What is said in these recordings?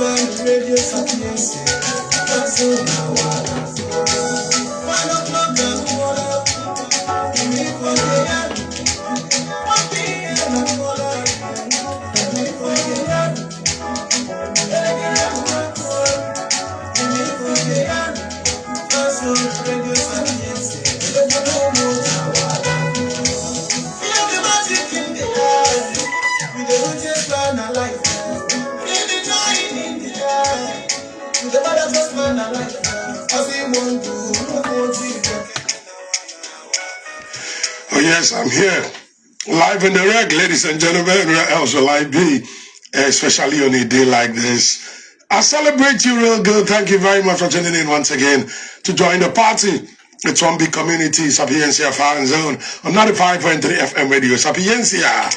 Radio Sapiens. That's all now. Why not love them? Give me for the end. One thing and another. Give me for the end. Give me for the end. That's all Radio Sapiens. Feel the magic in the air. We don't just run our life. Feel the joy in the air. We don't just run our life. As we want to, oh yes, I'm here. Live in the reg, ladies and gentlemen. Where else will I be? Especially on a day like this. I celebrate you real good. Thank you very much for tuning in once again to join the party. It's one big community, Sapiencia Fan Zone on 95.3 FM radio, Sapiencia.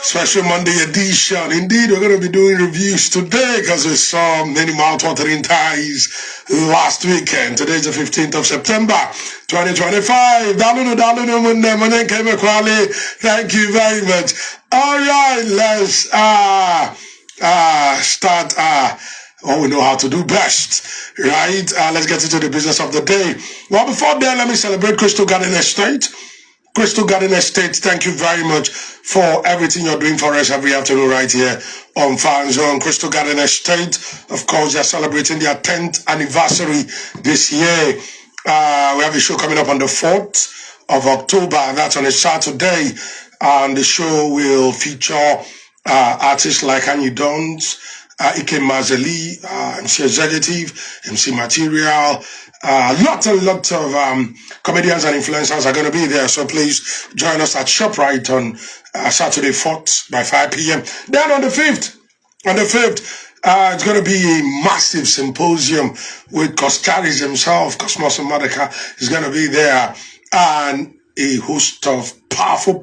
Special Monday edition. Indeed, we're going to be doing reviews today because we saw many mouth-watering ties last weekend. Today's the 15th of September, 2025. Thank you very much. All right, let's start what we know how to do best, right? Let's get into the business of the day. Well, before that, let me celebrate Crystal Garden Estate. Crystal Garden Estate, thank you very much for everything you're doing for us every afternoon right here on Fan Zone. Crystal Garden Estate, of course, they're celebrating their 10th anniversary this year. We have a show coming up on the 4th of October. That's on a Saturday. And the show will feature artists like Annie Dons, Ike Mazeli, MC Executive, MC Material. Lots and lots of comedians and influencers are going to be there. So please join us at ShopRite on Saturday 4th by 5 p.m. Then on the 5th, it's going to be a massive symposium with Coscaris himself. Cosmos Madaka is going to be there. And a host of powerful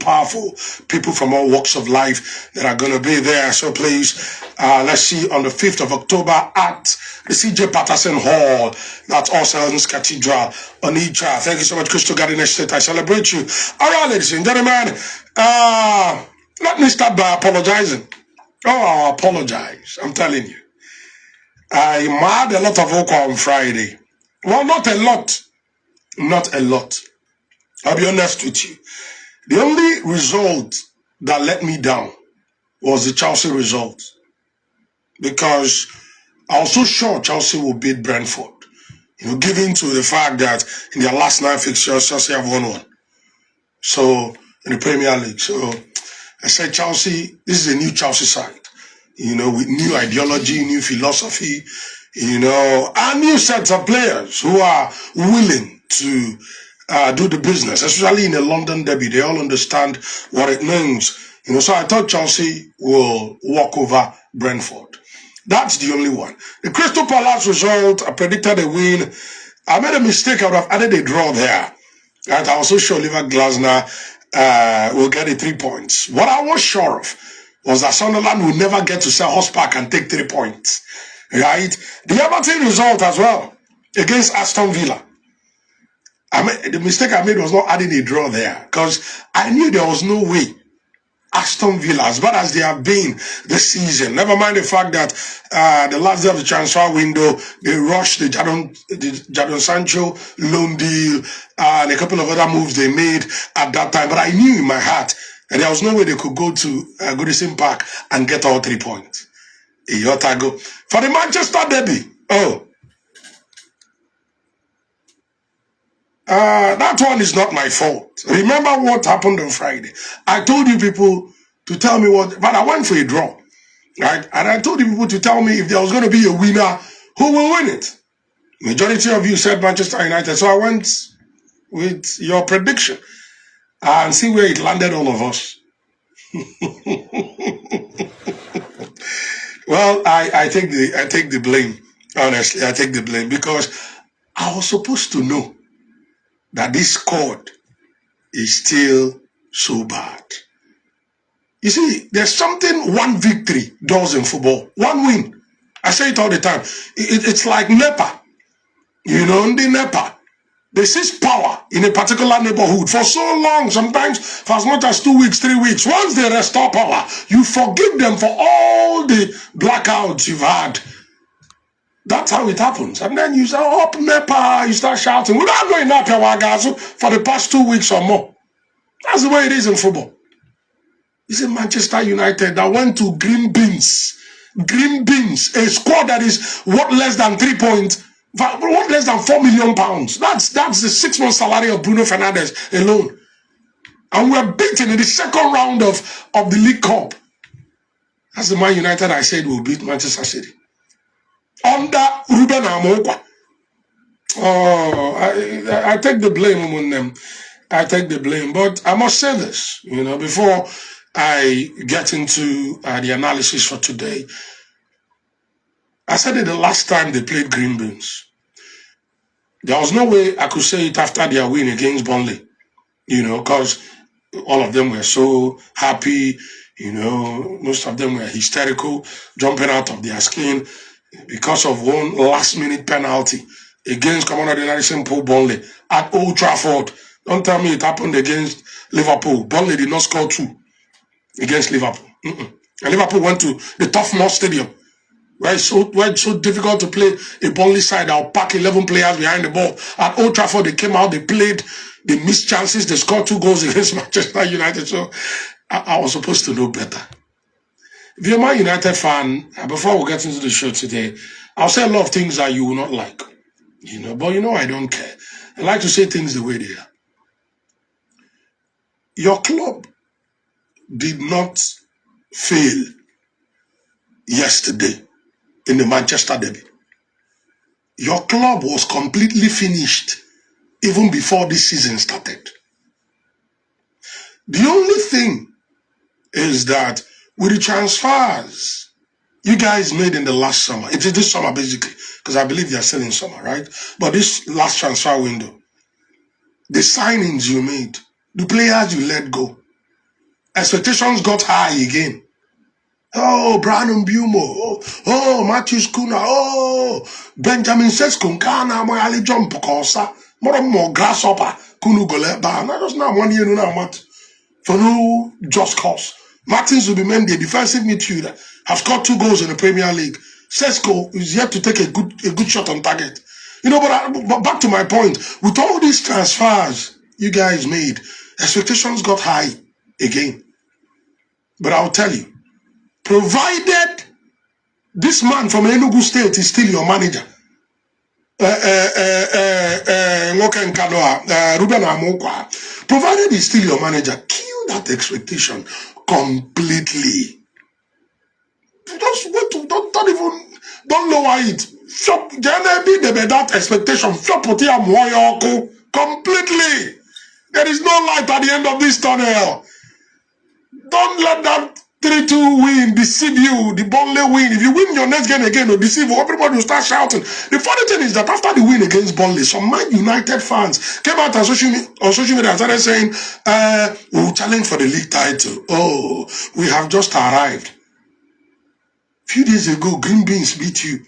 people from all walks of life that are going to be there. So please, let's see on the 5th of October at the CJ Patterson Hall. That's All Saints Cathedral, Onitsha. Thank you so much, Crystal Garden Estate. I celebrate you. All right, ladies and gentlemen, let me start by apologizing. Oh, I apologize. I'm telling you. I had a lot of work on Friday. Well, not a lot. I'll be honest with you. The only result that let me down was the Chelsea result. Because I was so sure Chelsea will beat Brentford. Given to the fact that in their last 9 fixtures, Chelsea have won one. So, in the Premier League. So, I said Chelsea, this is a new Chelsea side. With new ideology, new philosophy, and new sets of players who are willing to do the business, especially in a London derby. They all understand what it means. So I thought Chelsea will walk over Brentford. That's the only one. The Crystal Palace result, I predicted a win. I made a mistake. I would have added a draw there. Right? I was so sure Oliver Glasner will get the 3 points. What I was sure of was that Sunderland will never get to Selhurst Park and take 3 points. Right? The Everton result as well against Aston Villa. The mistake I made was not adding a draw there because I knew there was no way Aston Villa, as bad as they have been this season, never mind the fact that the last day of the transfer window, they rushed the Jadon Sancho loan deal and a couple of other moves they made at that time. But I knew in my heart that there was no way they could go to Goodison Park and get all 3 points. Go. For the Manchester derby, that one is not my fault. Remember what happened on Friday. I told you people to tell me but I went for a draw. Right? And I told you people to tell me if there was going to be a winner, who will win it. Majority of you said Manchester United. So I went with your prediction and see where it landed all of us. Well, I take the blame. Honestly, I take the blame because I was supposed to know that this squad is still so bad. You see, there's something one victory does in football. One win. I say it all the time. It's like NEPA. The NEPA. They seize power in a particular neighborhood for so long, sometimes for as much as 2 weeks, 3 weeks. Once they restore power, you forgive them for all the blackouts you've had. That's how it happens. And then you say, oh, NEPA, you start shouting. We're not going up here for the past 2 weeks or more. That's the way it is in football. It's in Manchester United that went to Green Beans. Green Beans, a squad that is worth less than 3 points. What less than £4 million? That's the 6 month salary of Bruno Fernandes alone. And we're beaten in the second round of the League Cup. That's the Man United I said will beat Manchester City. Under Ruben Amorim. Oh, I take the blame on them. I take the blame. But I must say this, before I get into the analysis for today. I said it the last time they played Green Beans. There was no way I could say it after their win against Burnley, because all of them were so happy, most of them were hysterical, jumping out of their skin because of one last-minute penalty against Commander Denari Simple Burnley at Old Trafford. Don't tell me it happened against Liverpool. Burnley did not score 2 against Liverpool. And Liverpool went to the Turf Moor Stadium, where it's so difficult to play a Burnley side. I'll pack 11 players behind the ball. At Old Trafford, they came out, they played, they missed chances, they scored 2 goals against Manchester United. So I was supposed to know better. If you're a Man United fan, before we get into the show today, I'll say a lot of things that you will not like. But I don't care. I like to say things the way they are. Your club did not fail yesterday in the Manchester derby. Your club was completely finished even before this season started. The only thing is that with the transfers you guys made in the last summer, it is this summer basically, because I believe they are still in summer, right? But this last transfer window, the signings you made, the players you let go, expectations got high again. Oh, Brandon Bumo. Oh, Matthews Kuna. Oh, Benjamin Sesko. Kana mo ali jump kosa. More grasshopper. Kunu gole ba. Na just now 1 year no mat. For no just cause. Martins will be made the defensive midfielder. Have scored 2 goals in the Premier League. Sesko is yet to take a good shot on target. But back to my point. With all these transfers you guys made, expectations got high again. But I'll tell you, provided this man from Enugu State is still your manager, Ruben Amorim, provided he's still your manager, kill that expectation completely. Don't lower it. That expectation completely. There is no light at the end of this tunnel. Don't let that 3-2 win deceive you. The Burnley win. If you win your next game again, it'll deceive you. Everybody will start shouting. The funny thing is that after the win against Burnley, some Man United fans came out on social media and started saying, we'll challenge for the league title. Oh, we have just arrived. A few days ago, Green Beans beat you.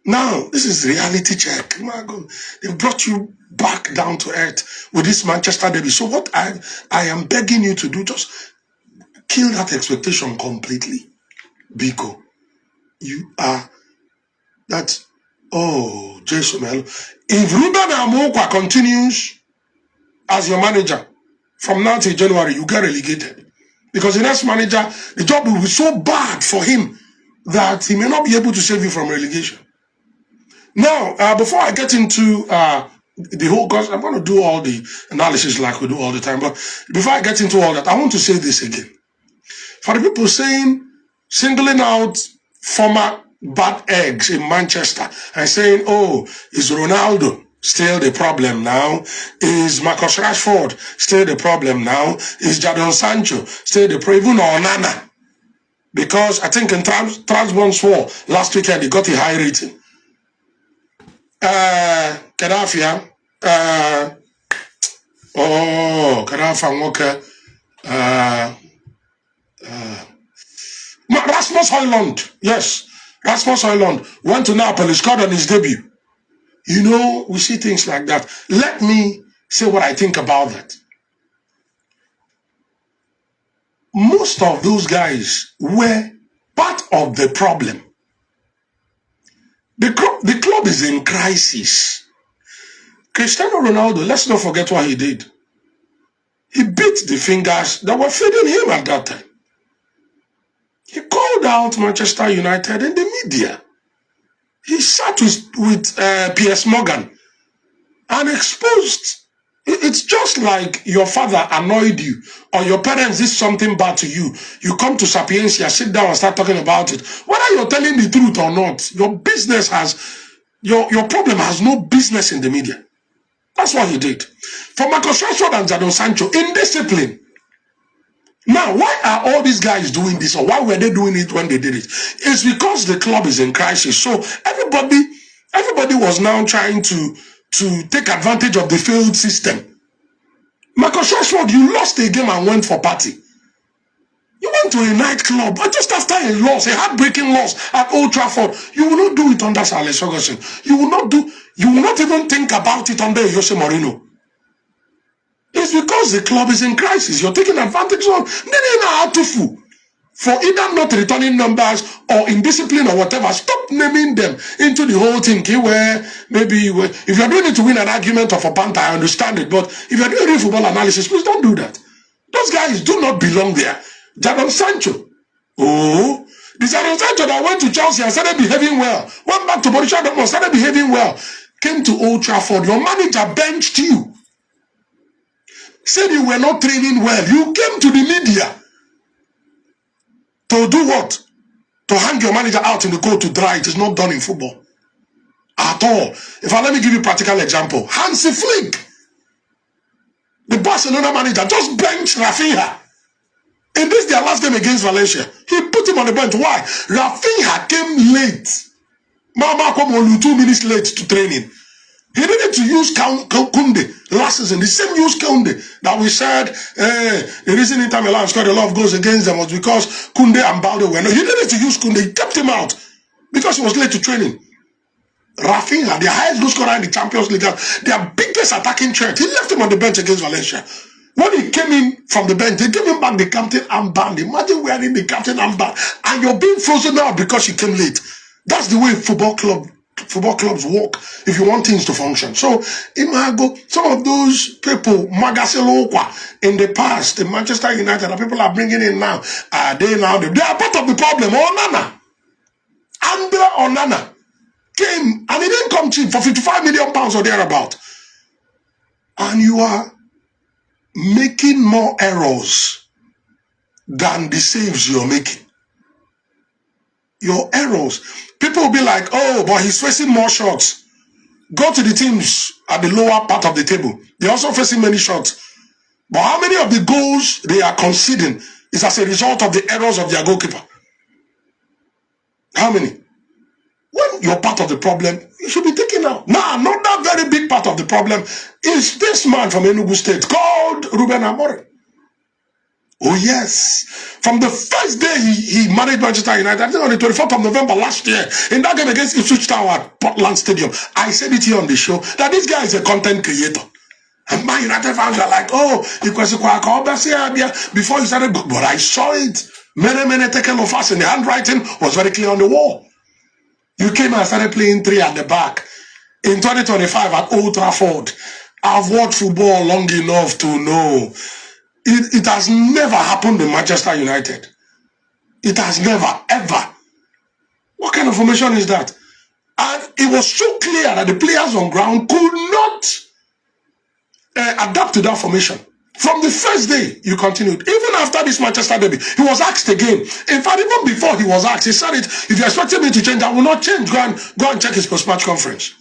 Now, this is reality check. My God, they've brought you back down to earth with this Manchester derby. So what I am begging you to do, just kill that expectation completely. Biko, you are that. Oh, Jason Melo. If Ruben Amorim continues as your manager from now till January, you get relegated. Because the next manager, the job will be so bad for him that he may not be able to save you from relegation. Now, before I get into the whole, because I'm going to do all the analysis like we do all the time, but before I get into all that, I want to say this again. For the people singling out former bad eggs in Manchester and saying, oh, is Ronaldo still the problem now? Is Marcus Rashford still the problem now? Is Jadon Sancho still the problem? Even Onana. Because I think in Trabzonspor last weekend, he got a high rating. Gaddafi, Gaddafi Walker, Rasmus Højlund, yes, Rasmus Højlund went to Napoli, scored on his debut. You know, we see things like that. Let me say what I think about that. Most of those guys were part of the problem. The club is in crisis. Cristiano Ronaldo, let's not forget what he did. He beat the fingers that were feeding him at that time. He called out Manchester United in the media. He sat with Piers Morgan and exposed. It's just like your father annoyed you or your parents did something bad to you. You come to Sapiencia, sit down and start talking about it. Whether you're telling the truth or not, your business has, your problem has no business in the media. That's what he did. For Marcus Rashford and Jadon Sancho, indiscipline. Now, why are all these guys doing this, or why were they doing it when they did it? It's because the club is in crisis. So everybody was now trying to take advantage of the failed system. Marcus Rashford, you lost a game and went for party. You went to a nightclub, but just after a loss, a heartbreaking loss at Old Trafford, you will not do it under Sir Alex Ferguson. You will not even think about it under Jose Mourinho. It's because the club is in crisis. You're taking advantage of them. For either not returning numbers or indiscipline or whatever. Stop naming them into the whole thing. Where maybe if you're doing it to win an argument or for banter, I understand it. But if you're doing real football analysis, please don't do that. Those guys do not belong there. Jadon Sancho. Oh, the Jadon Sancho that went to Chelsea and started behaving well. Went back to Borussia Dortmund, started behaving well. Came to Old Trafford. Your manager benched you. Said you were not training well. You came to the media to do what? To hang your manager out in the cold to dry. It is not done in football at all. Let me give you a practical example. Hansi Flick, the Barcelona manager, just benched Rafinha in this their last game against Valencia. He put him on the bench. Why? Rafinha came late. Mama come only 2 minutes late to training. He needed to use Koundé last season. The same use Koundé that we said the reason Inter Milan scored a lot of goals against them was because Koundé and Balde were not. He needed to use Koundé. He kept him out because he was late to training. Rafinha, the highest goal scorer in the Champions League, their biggest attacking threat, he left him on the bench against Valencia. When he came in from the bench, they gave him back the captain armband. Imagine wearing the captain armband and you're being frozen out because you came late. That's the way football clubs work if you want things to function. So, Imago, some of those people, Magasilokwa, in the past, the Manchester United, that people are bringing in now, they are part of the problem. Onana, Andre Onana came, and he didn't come cheap for £55 million or thereabout. And you are making more errors than the saves you're making. Your errors. People will be like, oh, but he's facing more shots. Go to the teams at the lower part of the table. They're also facing many shots. But how many of the goals they are conceding is as a result of the errors of their goalkeeper? How many? When you're part of the problem, you should be taken out. Now, another very big part of the problem is this man from Enugu State called Ruben Amorim. Oh, yes. From the first day he managed Manchester United, I think on the 24th of November last year, in that game against Ipswich Town at Portland Stadium, I said it here on the show, that this guy is a content creator. And Man United fans are like, oh, before he started, but I saw it. Many taken of us, and the handwriting was very clear on the wall. You came and started playing 3 at the back. In 2025 at Old Trafford, I've watched football long enough to know it has never happened in Manchester United. It has never, ever. What kind of formation is that? And it was so clear that the players on ground could not adapt to that formation. From the first day, you continued. Even after this Manchester derby, he was asked again. In fact, even before he was asked, he said it, if you expected me to change, I will not change. Go and check his post-match conference.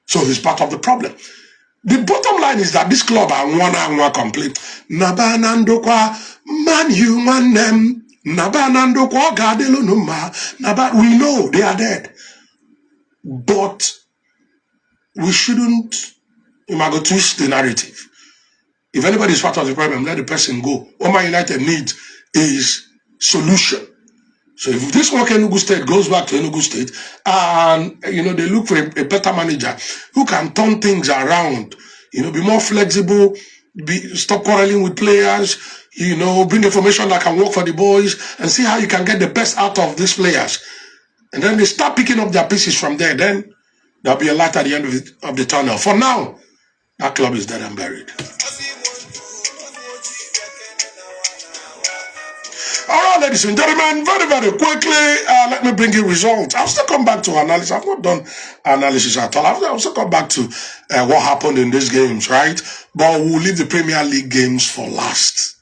So he's part of the problem. The bottom line is that this club are one complete. Nabanando kwa man you man them. Nabanando kwa gadelo numa. We know they are dead. But we shouldn't twist the narrative. If anybody is part of the problem, let the person go. What Man United needs is solution. So if this work Enugu State goes back to Enugu State, and they look for a better manager who can turn things around, be more flexible, stop quarreling with players, bring information that can work for the boys, and see how you can get the best out of these players. And then they start picking up their pieces from there. Then there'll be a light at the end of the tunnel. For now, that club is dead and buried. All right, ladies and gentlemen, very, very quickly, let me bring you results. I'll still come back to analysis. I've not done analysis at all. I'll still come back to what happened in these games, right? But we'll leave the Premier League games for last.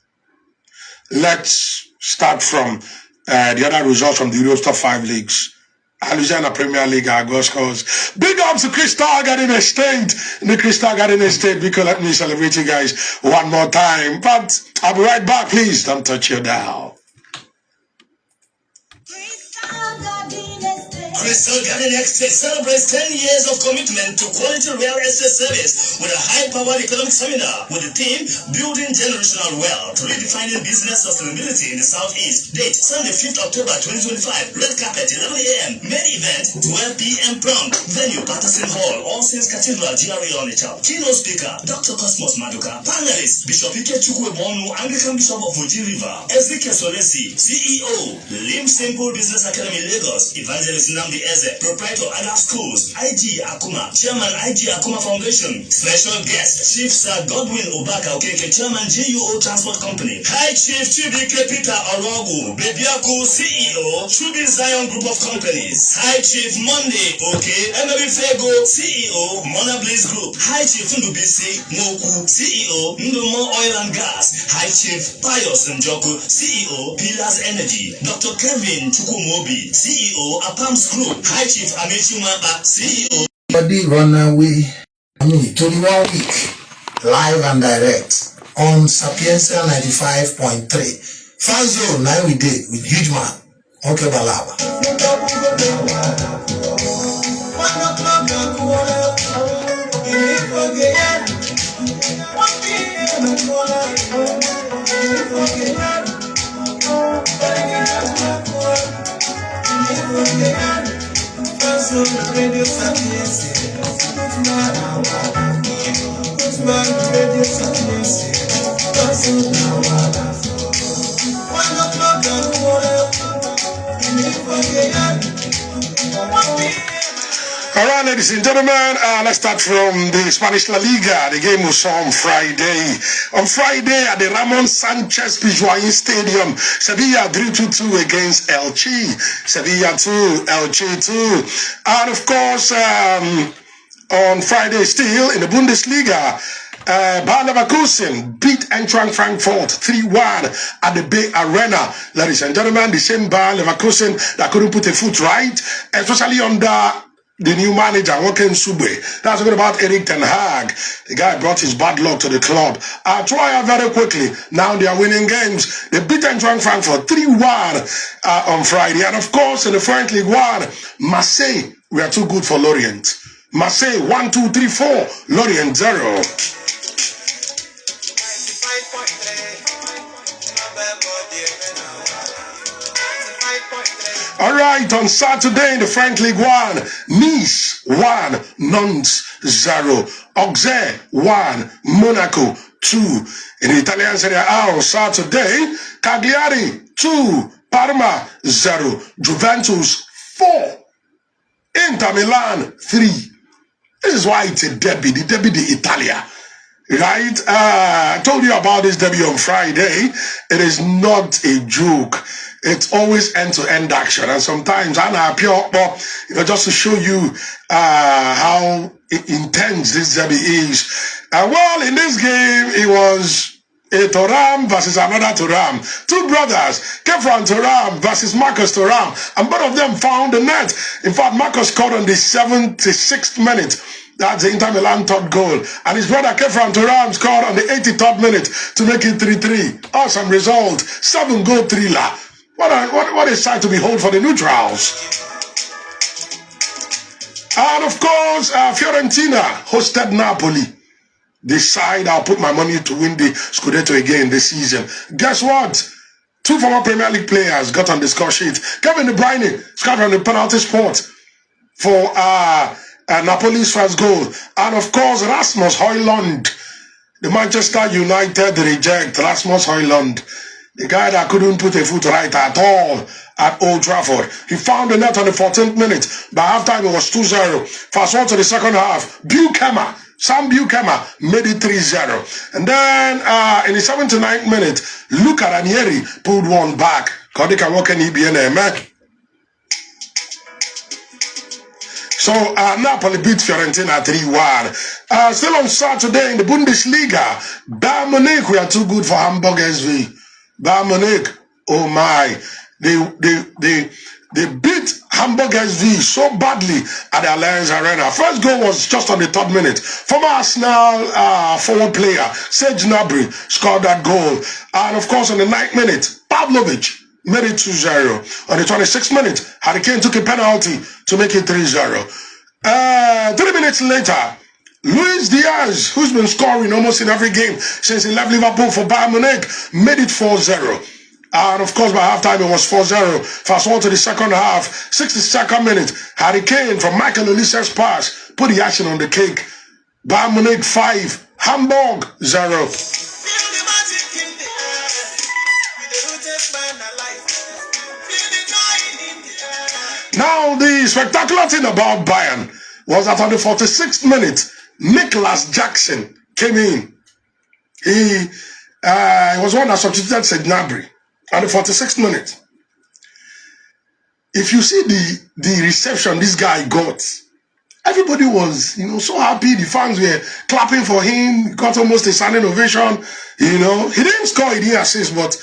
Let's start from the other results from the Europe's top 5 leagues. Louisiana Premier League, Argos scores. Big ups to Crystal Garden Estate. In the Crystal Garden Estate, because let me celebrate you guys one more time. But I'll be right back. Please don't touch your dial. Crystal Garden Estate celebrates 10 years of commitment to quality real estate service with a high-powered economic seminar with the theme Building Generational Wealth, Redefining Business Sustainability in the Southeast. Date Sunday, 5th October 2025. Red carpet, 11 a.m. Main event, 12 p.m. prompt. Venue, Patterson Hall, All Saints Cathedral, GRA Onitsha. Keynote speaker, Dr. Cosmos Maduka. Panelist, Bishop Ike Chukwebonu, Anglican Bishop of Fuji River. Ezekiel Solesi, CEO, Lim Simple Business Academy, Lagos. Evangelist Namdi Eze, proprietor Adaf Schools, IG Akuma, chairman IG Akuma Foundation. Special guest, Chief Sir Godwin Obaka Okeke, chairman GUO Transport Company. High Chief Chibike Peter Orogu, Bebiaku, CEO, Chubi Zion Group of Companies. High Chief Monday, Emery Fego, CEO, Mona Blaze Group. High Chief Ndubisi Moku, CEO, Ndumo Oil and Gas. High Chief Pius Njoku, CEO, Pillars Energy. Dr. Kevin Chukwumobi, CEO, Apams Group. High Chief Amechi Mwapa, CEO. Body run away. 21 week, live and direct on Sapienza 95.3. Fanzo 9 we did with huge man. Okay, Balaba. Radio Sapienza, Radio Sapienza, All right, ladies and gentlemen, let's start from the Spanish La Liga. The game was on Friday. On Friday at the Ramon Sanchez Pizjuan Stadium, Sevilla drew 2-2 against Elche. Sevilla 2, Elche 2. And of course, on Friday still in the Bundesliga, Bayer Leverkusen beat Eintracht Frankfurt 3-1 at the Bay Arena. Ladies and gentlemen, the same Bayer Leverkusen that couldn't put a foot right, especially under the new manager, Woken Sube. That's talking about Erik ten Hag. The guy brought his bad luck to the club. I'll try very quickly. Now they are winning games. They beat Eintracht Frankfurt 3-1 on Friday. And of course, in the French League 1, Marseille, we are too good for Lorient. Marseille 1, 2, 3, 4. Lorient 0. All right, on Saturday in the French League 1, Nice 1, Nantes 0, Auxerre 1, Monaco 2. In the Italian Serie A on Saturday, Cagliari 2, Parma 0, Juventus 4, Inter Milan 3. This is why it's a derby, the derby d'Italia. Right? I told you about this derby on Friday. It is not a joke. It's always end-to-end action. And sometimes I'm happy, but just to show you how intense this derby is. Well, in this game, it was a Thuram versus another Thuram. Two brothers, Kefran Thuram versus Marcus Thuram. And both of them found the net. In fact, Marcus scored on the 76th minute. That's the Inter Milan third goal. And his brother Kefran Thuram scored on the 83rd minute to make it 3-3. Awesome result. 7-goal thriller. What a sight to behold for the neutrals. And of course, Fiorentina hosted Napoli. This side, I'll put my money to win the Scudetto again this season. Guess what? Two former Premier League players got on the score sheet. Kevin De Bruyne scored on the penalty spot for Napoli's first goal. And of course, Rasmus Højlund, the Manchester United reject. Rasmus Højlund, the guy that couldn't put a foot right at all at Old Trafford. He found the net on the 14th minute. By halftime, it was 2-0. Fast forward to the second half. Sam Buchanan made it 3-0. And then in the 79th minute, Luca Ranieri pulled one back. Kodika Woken EBN, So Napoli beat Fiorentina 3-1. Still on Saturday in the Bundesliga, Bayern Munich, we are too good for Hamburg SV. Bayern Munich, oh my, they beat Hamburg SV so badly at the Allianz Arena. First goal was just on the 3rd minute. Former Arsenal forward player Serge Gnabry scored that goal. And of course, on the 9th minute, Pavlovic made it 2-0. On the 26th minute, Harry Kane took a penalty to make it 3-0. 3 minutes later, Luis Diaz, who's been scoring almost in every game since he left Liverpool for Bayern Munich, made it 4-0. And of course, by halftime, it was 4-0. Fast forward to the second half, 62nd minute, Harry Kane from Michael Olise's pass put the action on the cake. Bayern Munich 5, Hamburg 0. Now, the spectacular thing about Bayern was that on the 46th minute, Nicholas Jackson came in. He was one that substituted Serge Gnabry at the 46th minute. If you see the reception this guy got, everybody was, so happy. The fans were clapping for him. He got almost a standing ovation. He didn't score, he didn't assist, but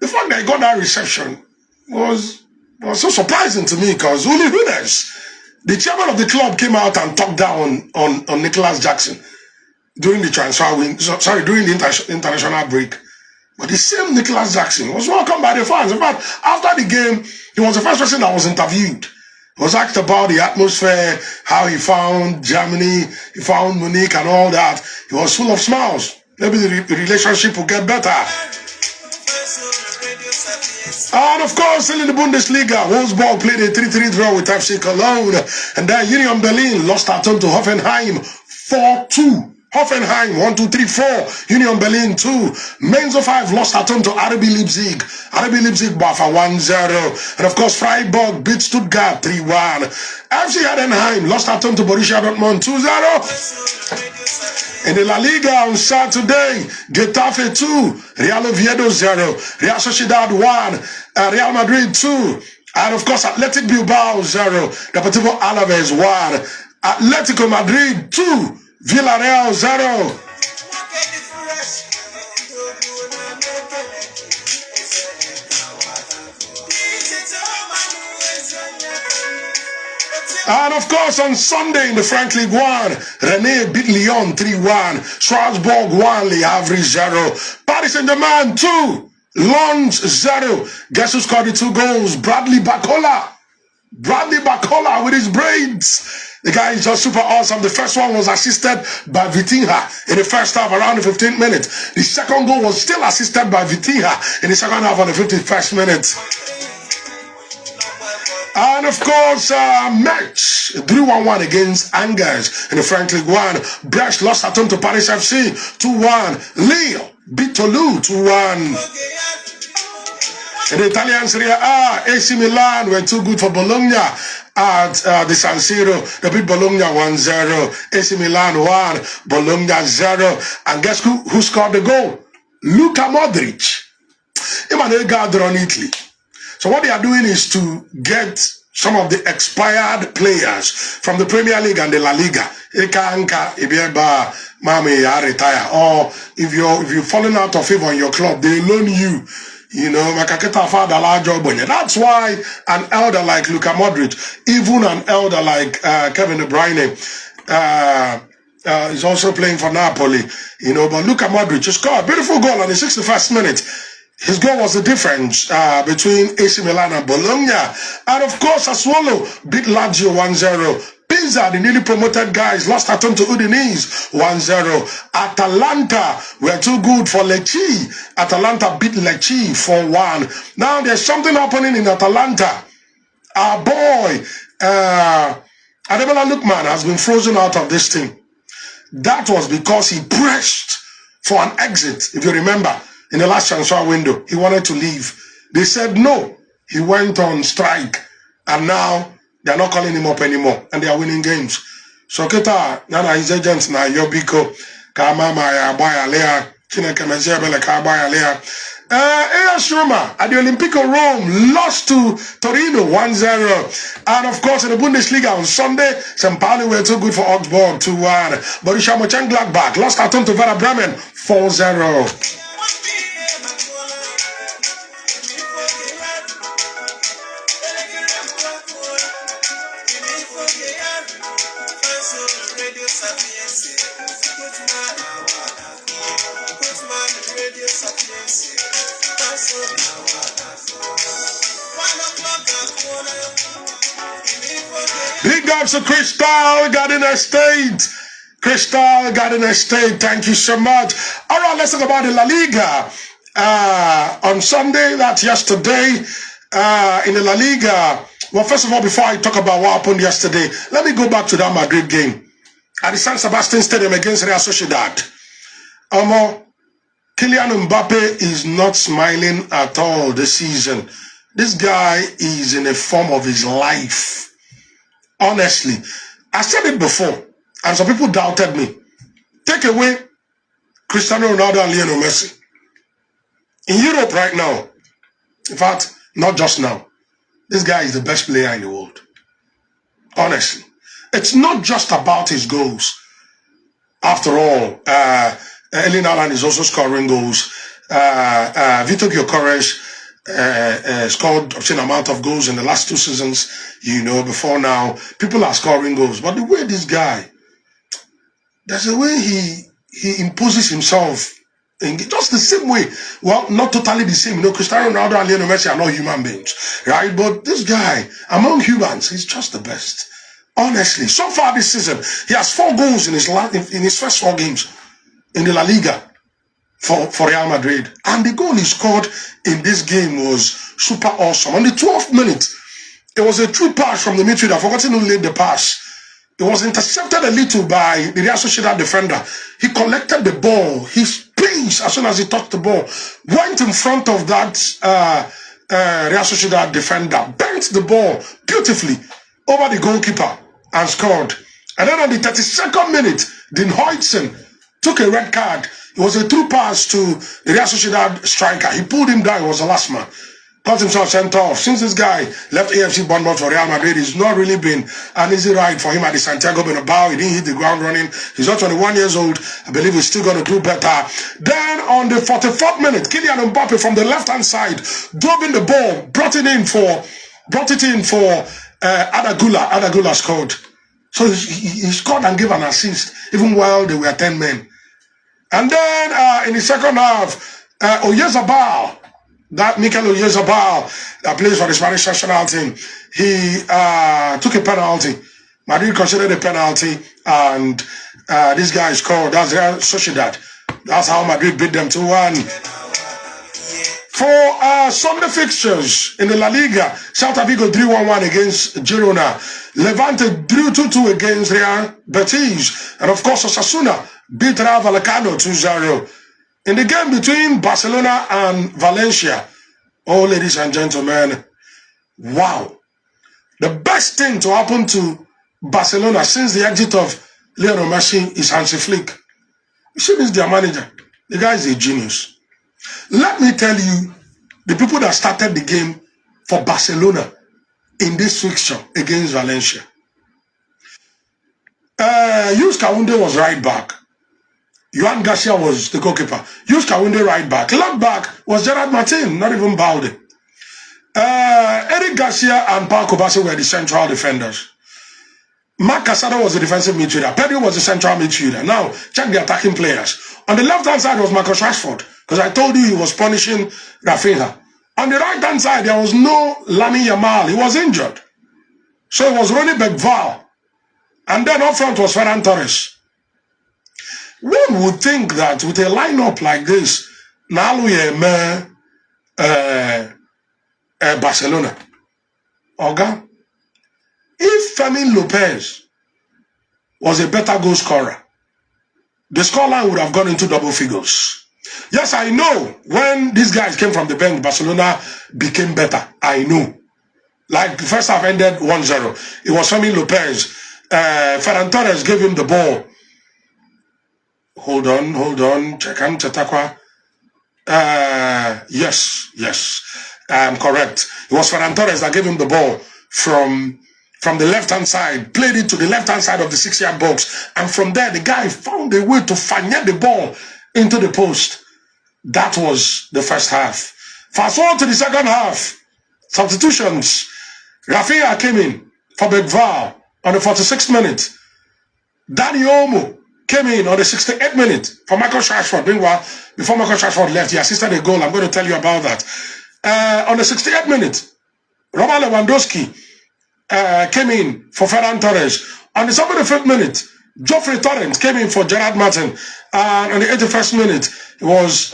the fact that he got that reception was so surprising to me, because Uli Hoeneß, the chairman of the club, came out and talked down on Nicholas Jackson during the during the international break. But the same Nicholas Jackson was welcomed by the fans. In fact, after the game, he was the first person that was interviewed. He was asked about the atmosphere, how he found Germany, he found Munich and all that. He was full of smiles. Maybe the relationship will get better. And of course, still in the Bundesliga, Wolfsburg played a 3-3 draw with FC Cologne. And then Union Berlin lost at home to Hoffenheim 4-2. Hoffenheim 1-2-3-4. Union Berlin 2. Mainz 05 lost at home to RB Leipzig. RB Leipzig Bafa 1-0. And of course, Freiburg beat Stuttgart 3-1. FC Heidenheim lost at home to Borussia Dortmund 2-0. In the La Liga on Saturday, Getafe 2, Real Oviedo 0, Real Sociedad 1, Real Madrid 2, and of course Athletic Bilbao 0, Deportivo Alaves 1, Atletico Madrid 2, Villarreal 0. And of course, on Sunday in the French League 1, Rennes beat Lyon 3-1. Strasbourg 1, Le Havre 0. Paris Saint-Germain 2, Lens 0. Guess who scored the 2 goals? Bradley Barcola. Bradley Barcola with his braids. The guy is just super awesome. The first one was assisted by Vitinha in the first half around the 15th minute. The second goal was still assisted by Vitinha in the second half on the 51st minute. And of course, Metz drew 1-1 against Angers in the French League 1. Brest lost at home to Paris FC 2-1. Lille beat Toulouse 2-1. In the Italian Serie A, AC Milan were too good for Bologna at the San Siro. They beat Bologna 1-0. AC Milan 1, Bologna 0. And guess who scored the goal? Luka Modric. Emmanuel Gardner on Italy. So what they are doing is to get some of the expired players from the Premier League and the La Liga. Retire. Or if you're falling out of favor in your club, they loan you. That's why an elder like Luka Modric, even an elder like Kevin De Bruyne, is also playing for Napoli. But Luka Modric scored a beautiful goal on the 61st minute. His goal was the difference between AC Milan and Bologna. And of course, Sassuolo beat Lazio 1-0. Monza, the newly promoted guys, lost at home to Udinese 1-0. Atalanta were too good for Lecce. Atalanta beat Lecce 4-1. Now there's something happening in Atalanta. Our boy, Ademola Lookman has been frozen out of this team. That was because he pressed for an exit, if you remember, in the last transfer window. He wanted to leave. They said no. He went on strike. And now, they're not calling him up anymore. And they are winning games. So, Kita, Nana, his agents, na Yobiko, Kamama, Abaya, Lea, Chineke Mezebele, Kabaya, Lea. AS Roma at the Olympico Rome lost to Torino 1-0. And of course, in the Bundesliga on Sunday, St. Pauli were too good for Augsburg 2-1. Borussia Mönchengladbach lost at home to Werder Bremen 4-0. Big ups to Crystal Garden Estate. Crystal Garden Estate, thank you so much. All right, let's talk about the La Liga. On Sunday, that's yesterday, in the La Liga. Well, first of all, before I talk about what happened yesterday, let me go back to that Madrid game at the San Sebastian Stadium against Real Sociedad. Kylian Mbappe is not smiling at all this season. This guy is in a form of his life. Honestly, I said it before, and some people doubted me. Take away Cristiano Ronaldo and Lionel Messi. In Europe right now, in fact, not just now, this guy is the best player in the world. Honestly. It's not just about his goals. After all, Erling Haaland is also scoring goals. Vitor Gyökeres scored obscene amount of goals in the last 2 seasons, before now. People are scoring goals. But the way this guy, there's a way he imposes himself, in just the same way. Well, not totally the same. Cristiano Ronaldo and Lionel Messi are not human beings, right? But this guy, among humans, he's just the best. Honestly, so far this season, he has 4 goals in his first 4 games in the La Liga for Real Madrid. And the goal he scored in this game was super awesome. On the 12th minute, it was a true pass from the midfielder. I've forgotten who laid the pass. It was intercepted a little by the Real Sociedad defender. He collected the ball. He springs as soon as he touched the ball. Went in front of that Real Sociedad defender. Bent the ball beautifully over the goalkeeper and scored. And then on the 32nd minute, Dean Huijsen took a red card. It was a true pass to the Real Sociedad striker. He pulled him down. He was the last man. Got himself sent off. Since this guy left AFC Bournemouth for Real Madrid, it's not really been an easy ride for him at the Santiago Bernabeu. He didn't hit the ground running. He's not 21 years old. I believe he's still going to do better. Then on the 44th minute, Kylian Mbappe from the left-hand side drove in the ball, brought it in for Adagula. Adagula scored. So he scored and gave an assist, even while there were 10 men. And then in the second half, Oyarzabal, that Mikel Oyarzabal that plays for the Spanish national team, he took a penalty. Madrid considered a penalty, and this guy scored. That's Real Sociedad. That's how Madrid beat them 2-1. For Sunday fixtures in the La Liga, Celta Vigo drew 1-1 against Girona. Levante drew 2-2 against Real Betis. And of course, Osasuna beat Rayo Vallecano 2-0. In the game between Barcelona and Valencia, oh, ladies and gentlemen, wow. The best thing to happen to Barcelona since the exit of Lionel Messi is Hansi Flick. You see, this is their manager. The guy is a genius. Let me tell you, the people that started the game for Barcelona in this fixture against Valencia. Yus Kounde was right back. Johan Garcia was the goalkeeper. Yus Kounde right back. Left back was Gerard Martin, not even Balde. Eric Garcia and Paul Kobasi were the central defenders. Marc Casado was the defensive midfielder. Pedro was the central midfielder. Now, check the attacking players. On the left-hand side was Marcus Rashford, because I told you he was punishing Rafinha. On the right-hand side, there was no Lamine Yamal. He was injured. So it was Ronnie Bergval And then up front was Ferran Torres. One would think that with a lineup like this, now we Barcelona. Okay? If Fermin Lopez was a better goal scorer, the scoreline would have gone into double figures. Yes, I know when these guys came from the bench, Barcelona became better. I know. Like the first half ended 1-0. It was Fermin Lopez. Ferran Torres gave him the ball. Hold on. Chekan Chatakwa. Yes. I'm correct. It was Ferran Torres that gave him the ball from the left-hand side, played it to the left-hand side of the 6-yard box. And from there, the guy found a way to finesse the ball into the post. That was the first half. Fast forward to the second half. Substitutions. Rafinha came in for Begval on the 46th minute. Dani Olmo came in on the 68th minute for Marcus Rashford. Meanwhile, before Marcus Rashford left, he assisted a goal. I'm going to tell you about that. On the 68th minute, Robert Lewandowski came in for Ferran Torres. On the 75th minute, Geoffrey Torrens came in for Gerard Martin. And on the 81st minute, it was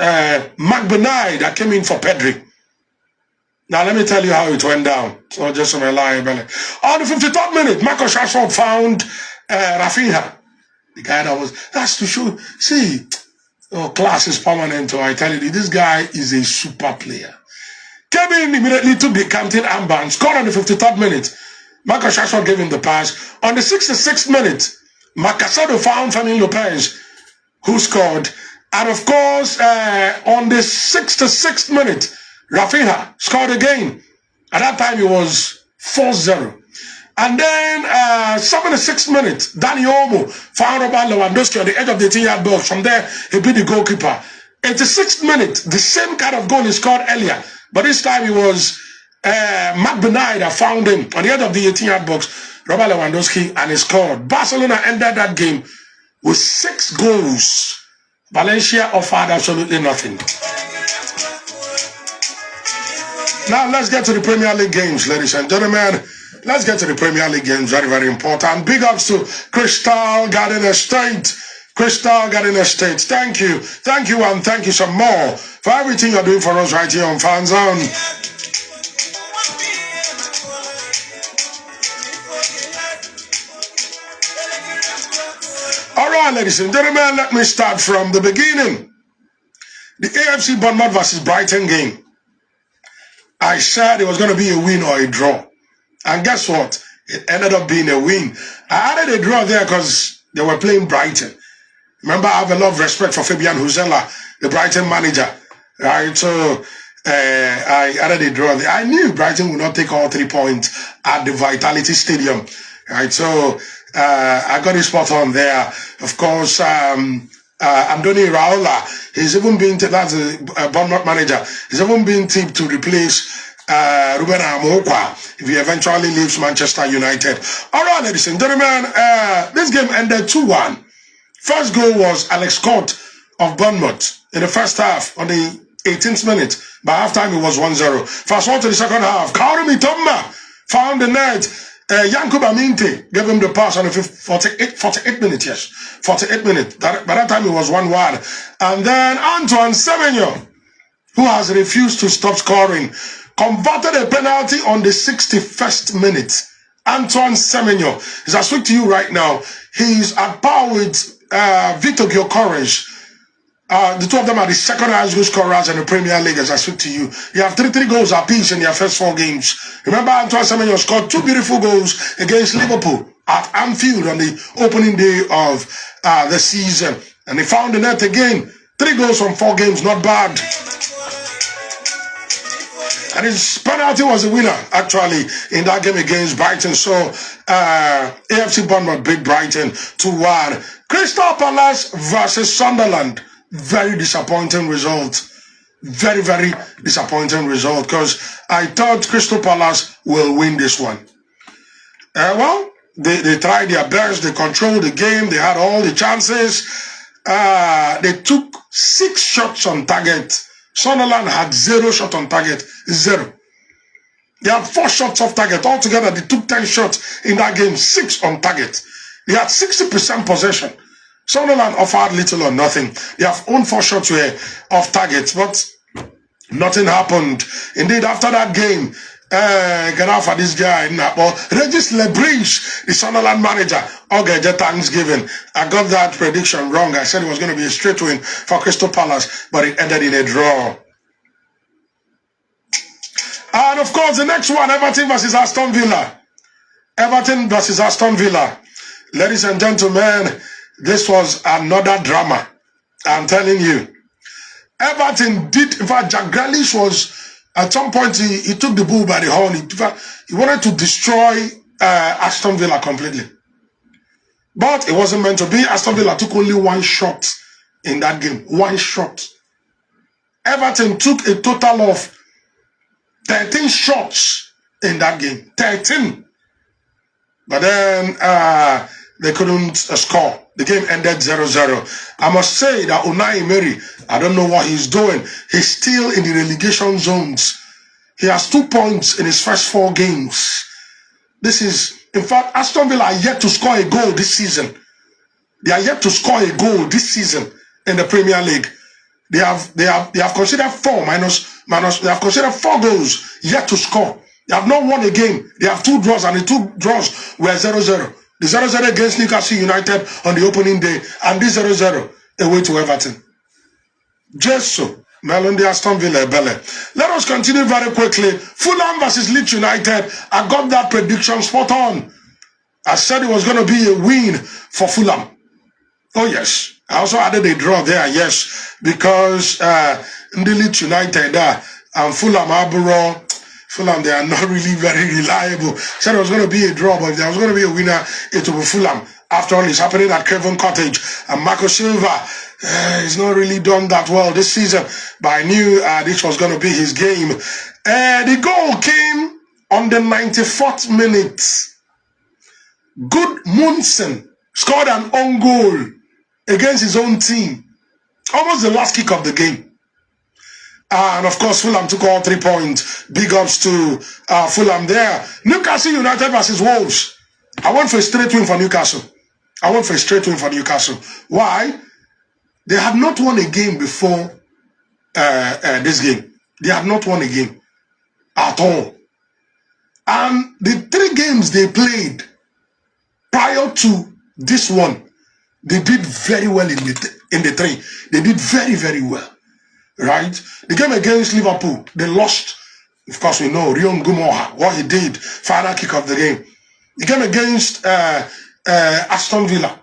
Marc Bernay that came in for Pedri. Now, let me tell you how it went down. So just on my lie, on the 53rd minute, Marcus Rashford found Rafinha. The guy that's to show, see, class is permanent. So I tell you, this guy is a super player. Came in immediately, took the captain armband, scored on the 53rd minute. Marcus Rashford gave him the pass. On the 66th minute, Marcasado found Fermin Lopez, who scored. And of course, on the 66th minute, Rafinha scored again. At that time, it was 4-0. And then, 76th minute, Dani Olmo found Robert Lewandowski on the edge of the 18-yard box. From there, he beat the goalkeeper. 86th minute, the same kind of goal he scored earlier. But this time, it was Marc Bernay that found him on the edge of the 18-yard box, Robert Lewandowski, and he scored. Barcelona ended that game with 6 goals. Valencia offered absolutely nothing. Now, let's get to the Premier League games, ladies and gentlemen. Let's get to the Premier League games. Very, very important. Big ups to Crystal Garden Estate. Crystal Garden Estate. Thank you. Thank you, and thank you some more for everything you're doing for us right here on Fan Zone. All right, ladies and gentlemen, let me start from the beginning. The AFC Bournemouth versus Brighton game. I said it was going to be a win or a draw. And guess what? It ended up being a win. I added a draw there because they were playing Brighton. Remember, I have a lot of respect for Fabian Huzela, the Brighton manager. Right? So, I added a draw there. I knew Brighton would not take all 3 points at the Vitality Stadium. Right? So, I got his spot on there. Of course, Andoni Raiola, he's even been tipped, that's a Bournemouth manager, he's even been tipped to replace Ruben Amokwa if he eventually leaves Manchester United. All right, ladies and gentlemen, this game ended 2-1. First goal was Alex Scott of Bournemouth in the first half on the 18th minute. By halftime, it was 1-0. Fast forward to the second half. Kaoru Mitoma found the net. Yankuba Minte gave him the pass on the 48 minutes, yes. 48 minutes. By that time, it was 1-1. And then Antoine Semenyo, who has refused to stop scoring, converted a penalty on the 61st minute. Antoine Semenyo, as I speak to you right now, he's at par with Victor Gyökeres. The two of them are the second highest goal scorers in the Premier League as I speak to you. You have 3 goals apiece in their first 4 games. Remember, Antoine Semenyo scored 2 beautiful goals against Liverpool at Anfield on the opening day of the season. And he found the net again. 3 goals from 4 games, not bad. And his penalty was a winner, actually, in that game against Brighton. So, AFC Bournemouth beat Brighton 2-1. Crystal Palace versus Sunderland. Very disappointing result. Very, very disappointing result because I thought Crystal Palace will win this one. Well, they tried their best. They controlled the game. They had all the chances. They took 6 shots on target. Sunderland had 0 shot on target. 0. They had 4 shots off target. Altogether, they took 10 shots in that game. 6 on target. They had 60% possession. Sunderland offered little or nothing. They have owned 4 shots were off target, but nothing happened. Indeed, after that game, get out for this guy. Regis Lebridge, the Sunderland manager, okay, Thanksgiving. I got that prediction wrong. I said it was going to be a straight win for Crystal Palace, but it ended in a draw. And of course, the next one, Everton versus Aston Villa. Everton versus Aston Villa. Ladies and gentlemen, this was another drama. I'm telling you. Everton did, in fact, Jack Grealish was, at some point, he took the bull by the horn. He wanted to destroy Aston Villa completely. But it wasn't meant to be. Aston Villa took only 1 shot in that game. 1 shot. Everton took a total of 13 shots in that game. 13. But then they couldn't score. The game ended 0-0. I must say that Unai Emery, I don't know what he's doing. He's still in the relegation zones. He has 2 points in his first 4 games. This is, in fact, Aston Villa are yet to score a goal this season. They are yet to score a goal this season in the Premier League. They have considered 4 they have considered 4 goals yet to score. They have not won a game. They have 2 draws, and the 2 draws were 0-0. The 0-0 against Newcastle United on the opening day, and this 0-0 away to Everton. Just so, Melondi Aston Villa Bele. Let us continue very quickly. Fulham versus Leeds United. I got that prediction spot on. I said it was going to be a win for Fulham. Oh yes. I also added a draw there, yes, because the Leeds United and Fulham Arborough. Fulham, they are not really very reliable. Said it was going to be a draw, but if there was going to be a winner, it will be Fulham. After all, it's happening at Craven Cottage. And Marco Silva he's not really done that well this season, but I knew this was going to be his game. The goal came on the 94th minute. Gudmundsson scored an own goal against his own team. Almost the last kick of the game. And of course, Fulham took all 3 points. Big ups to Fulham there. Newcastle United versus Wolves. I went for a straight win for Newcastle. Why? They had not won a game before this game. They had not won a game at all. And the 3 games they played prior to this one, they did very well in the 3. They did very, very well. Right? The game against Liverpool, they lost. Of course, we know Rion Gumoha, what he did, final kick of the game. The game against Aston Villa,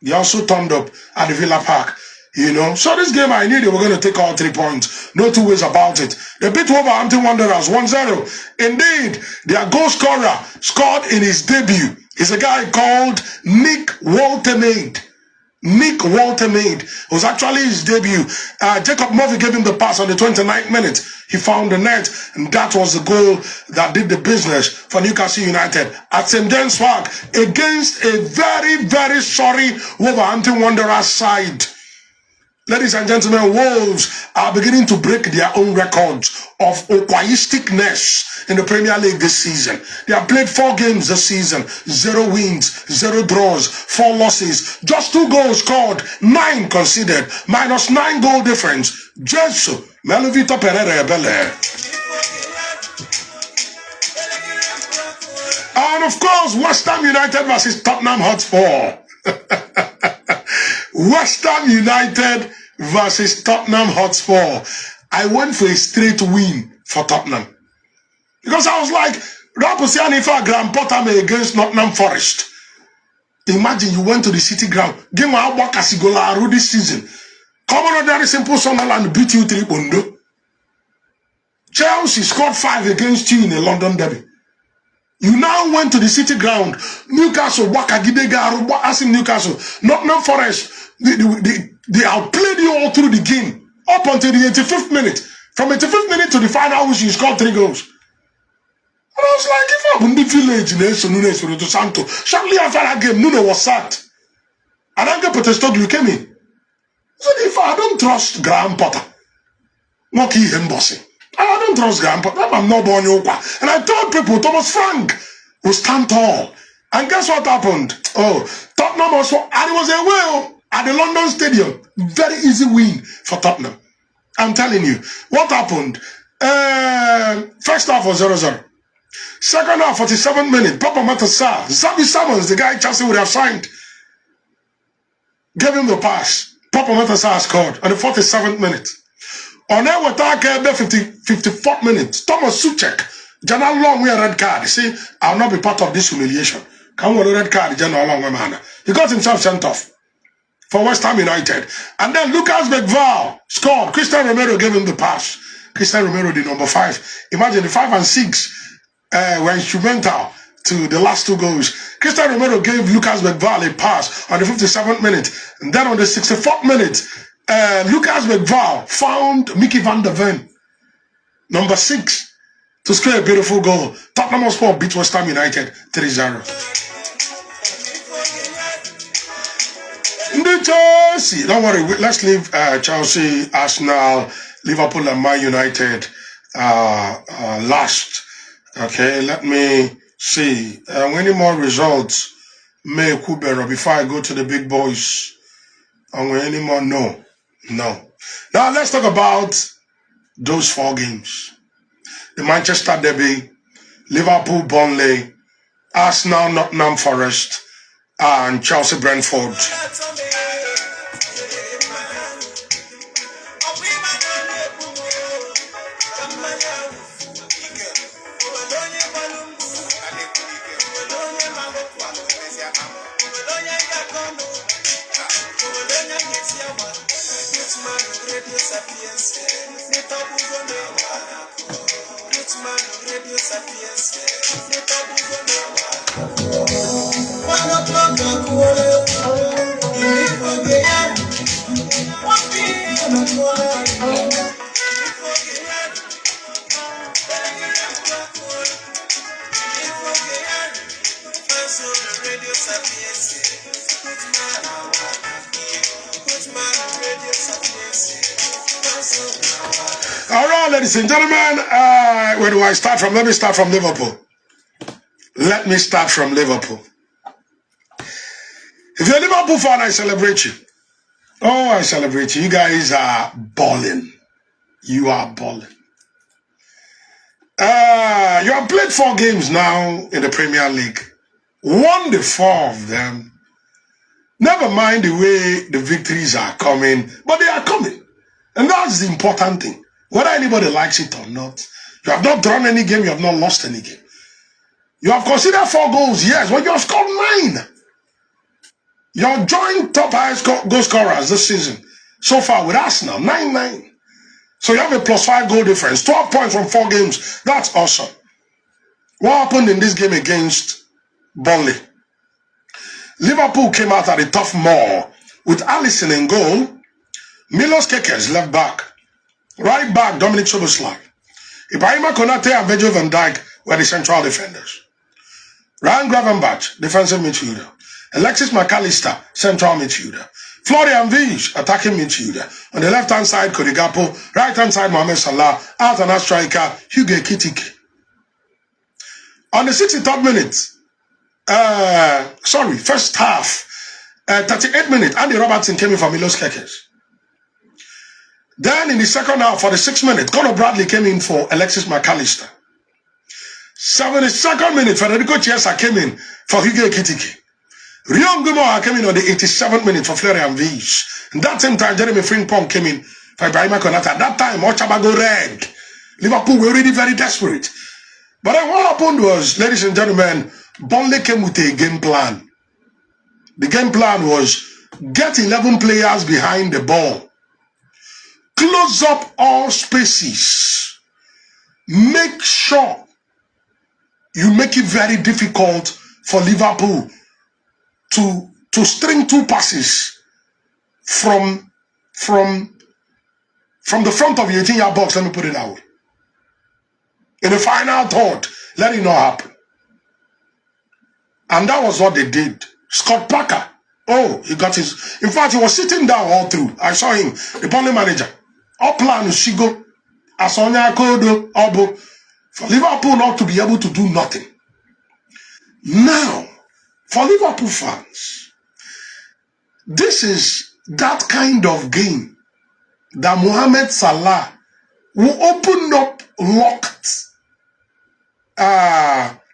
they also turned up at the Villa Park. You know, so this game I knew they were going to take all 3 points. No 2 ways about it. They beat Wolverhampton Wanderers 1-0. Indeed, their goal scorer scored in his debut. He's a guy called Nick Woltemade. It was actually his debut. Jacob Murphy gave him the pass on the 29th minute. He found the net, and that was the goal that did the business for Newcastle United at St. James Park against a very, very sorry Wolverhampton Wanderers side. Ladies and gentlemen, Wolves are beginning to break their own records of oquaisticness in the Premier League this season. They have played 4 games this season, 0 wins, 0 draws, 4 losses, just 2 goals scored, 9 conceded, minus 9 goal difference. Jesus, Melovito Pereira Bele. And of course, West Ham United versus Tottenham Hotspur. West Ham United versus Tottenham Hotspur. I went for a straight win for Tottenham. Because I was like, Raposiani for Graham Potter against Nottingham Forest. Imagine you went to the City Ground. Game Wakasigola this season. Come on, very simple Sunderland beat you 3-0. Chelsea scored 5 against you in a London derby. You now went to the City Ground. Newcastle, Wakagidega, asking Newcastle, Nottingham Forest. They outplayed you all through the game up until the 85th minute. From 85th minute to the final, which you scored 3 goals. And I was like, if I'm in the village in Nunes to Santo, shortly after that game, Nuno was sacked. And then Postecoglou came in. So if I don't trust Graham Potter, not him bossing. I don't trust Graham Potter. I'm not born. And I told people Thomas Frank will stand tall And guess what happened? Oh, Tottenham also, and it was away at the London Stadium. Very easy win for Tottenham. I'm telling you. What happened? First half was 0-0. Second half, 47 minutes. Papa Matassa, Xavi Simons, the guy Chelsea would have signed, gave him the pass. Papa Matassa scored on the 47th minute. On there, what I 54th minute. Thomas Suchek, Jana Long, we a red card. You see, I'll not be part of this humiliation. Come on, red card, Jana Long, man. He got himself sent off for West Ham United. And then Lucas Begval scored. Christian Romero gave him the pass. Christian Romero, the number 5. Imagine the 5 and 6 were instrumental to the last 2 goals. Christian Romero gave Lucas Begval a pass on the 57th minute. And then on the 64th minute, Lucas Begval found Mickey van der Ven, number 6, to score a beautiful goal. Tottenham Hotspur beat West Ham United 3-0. Chelsea, don't worry, let's leave Chelsea, Arsenal, Liverpool and Man United last. Okay, let me see. Any more results may Kubera before I go to the big boys? Any more? No. Now let's talk about those 4 games. The Manchester Derby, Liverpool, Burnley, Arsenal, Nottingham Forest, and Chelsea, Brentford. All right, ladies and gentlemen, where do I start from? Let me start from Liverpool. Let me start from Liverpool. If you're a Liverpool fan, I celebrate you. Oh, I celebrate you. You guys are balling. You are balling. You have played 4 games now in the Premier League. Won the 4 of them. Never mind the way the victories are coming, but they are coming. And that's the important thing. Whether anybody likes it or not, you have not drawn any game, you have not lost any game. You have considered 4 goals, yes, but you have scored 9. You have joined top highest goal scorers this season so far with Arsenal, 9-9. So you have a +5 goal difference, 12 points from 4 games. That's awesome. What happened in this game against Burnley? Liverpool came out at a tough maul with Alisson in goal, Milos Kekes left back, right back Dominic Szoboszlai, Ibrahima Konate and Virgil van Dijk were the central defenders. Ryan Gravenberch, defensive midfielder. Alexis McAllister, central midfielder. Florian Wirtz, attacking midfielder. On the left-hand side, Cody Gakpo. Right-hand side, Mohamed Salah. Out-and-out striker, Hugo Ekitike. On the 63rd minute, first half, 38 minutes, Andy Robertson came in for Milos Kekes. Then in the second half, for the 6th minute, Conor Bradley came in for Alexis McAllister. 72nd minute, Federico Chiesa came in for Hugo Ekitike. Rion Gumoa came in on the 87th minute for Florian Wirtz. And that same time, Jeremy Frimpong came in for Ibrahima Konate. At that time, Ochabago red. Liverpool were already very desperate. But then what happened was, ladies and gentlemen, Burnley came with a game plan. The game plan was get 11 players behind the ball. Close up all spaces. Make sure you make it very difficult for Liverpool to string 2 passes from the front of your 18-yard box. Let me put it that way. In the final third, let it not happen. And that was what they did. Scott Parker, he got his... In fact, he was sitting down all through. I saw him, the Burnley manager. All plan is Shigo, Asonia Kodo, Obo, for Liverpool not to be able to do nothing. Now, For Liverpool fans, this is that kind of game that Mohamed Salah will open up locked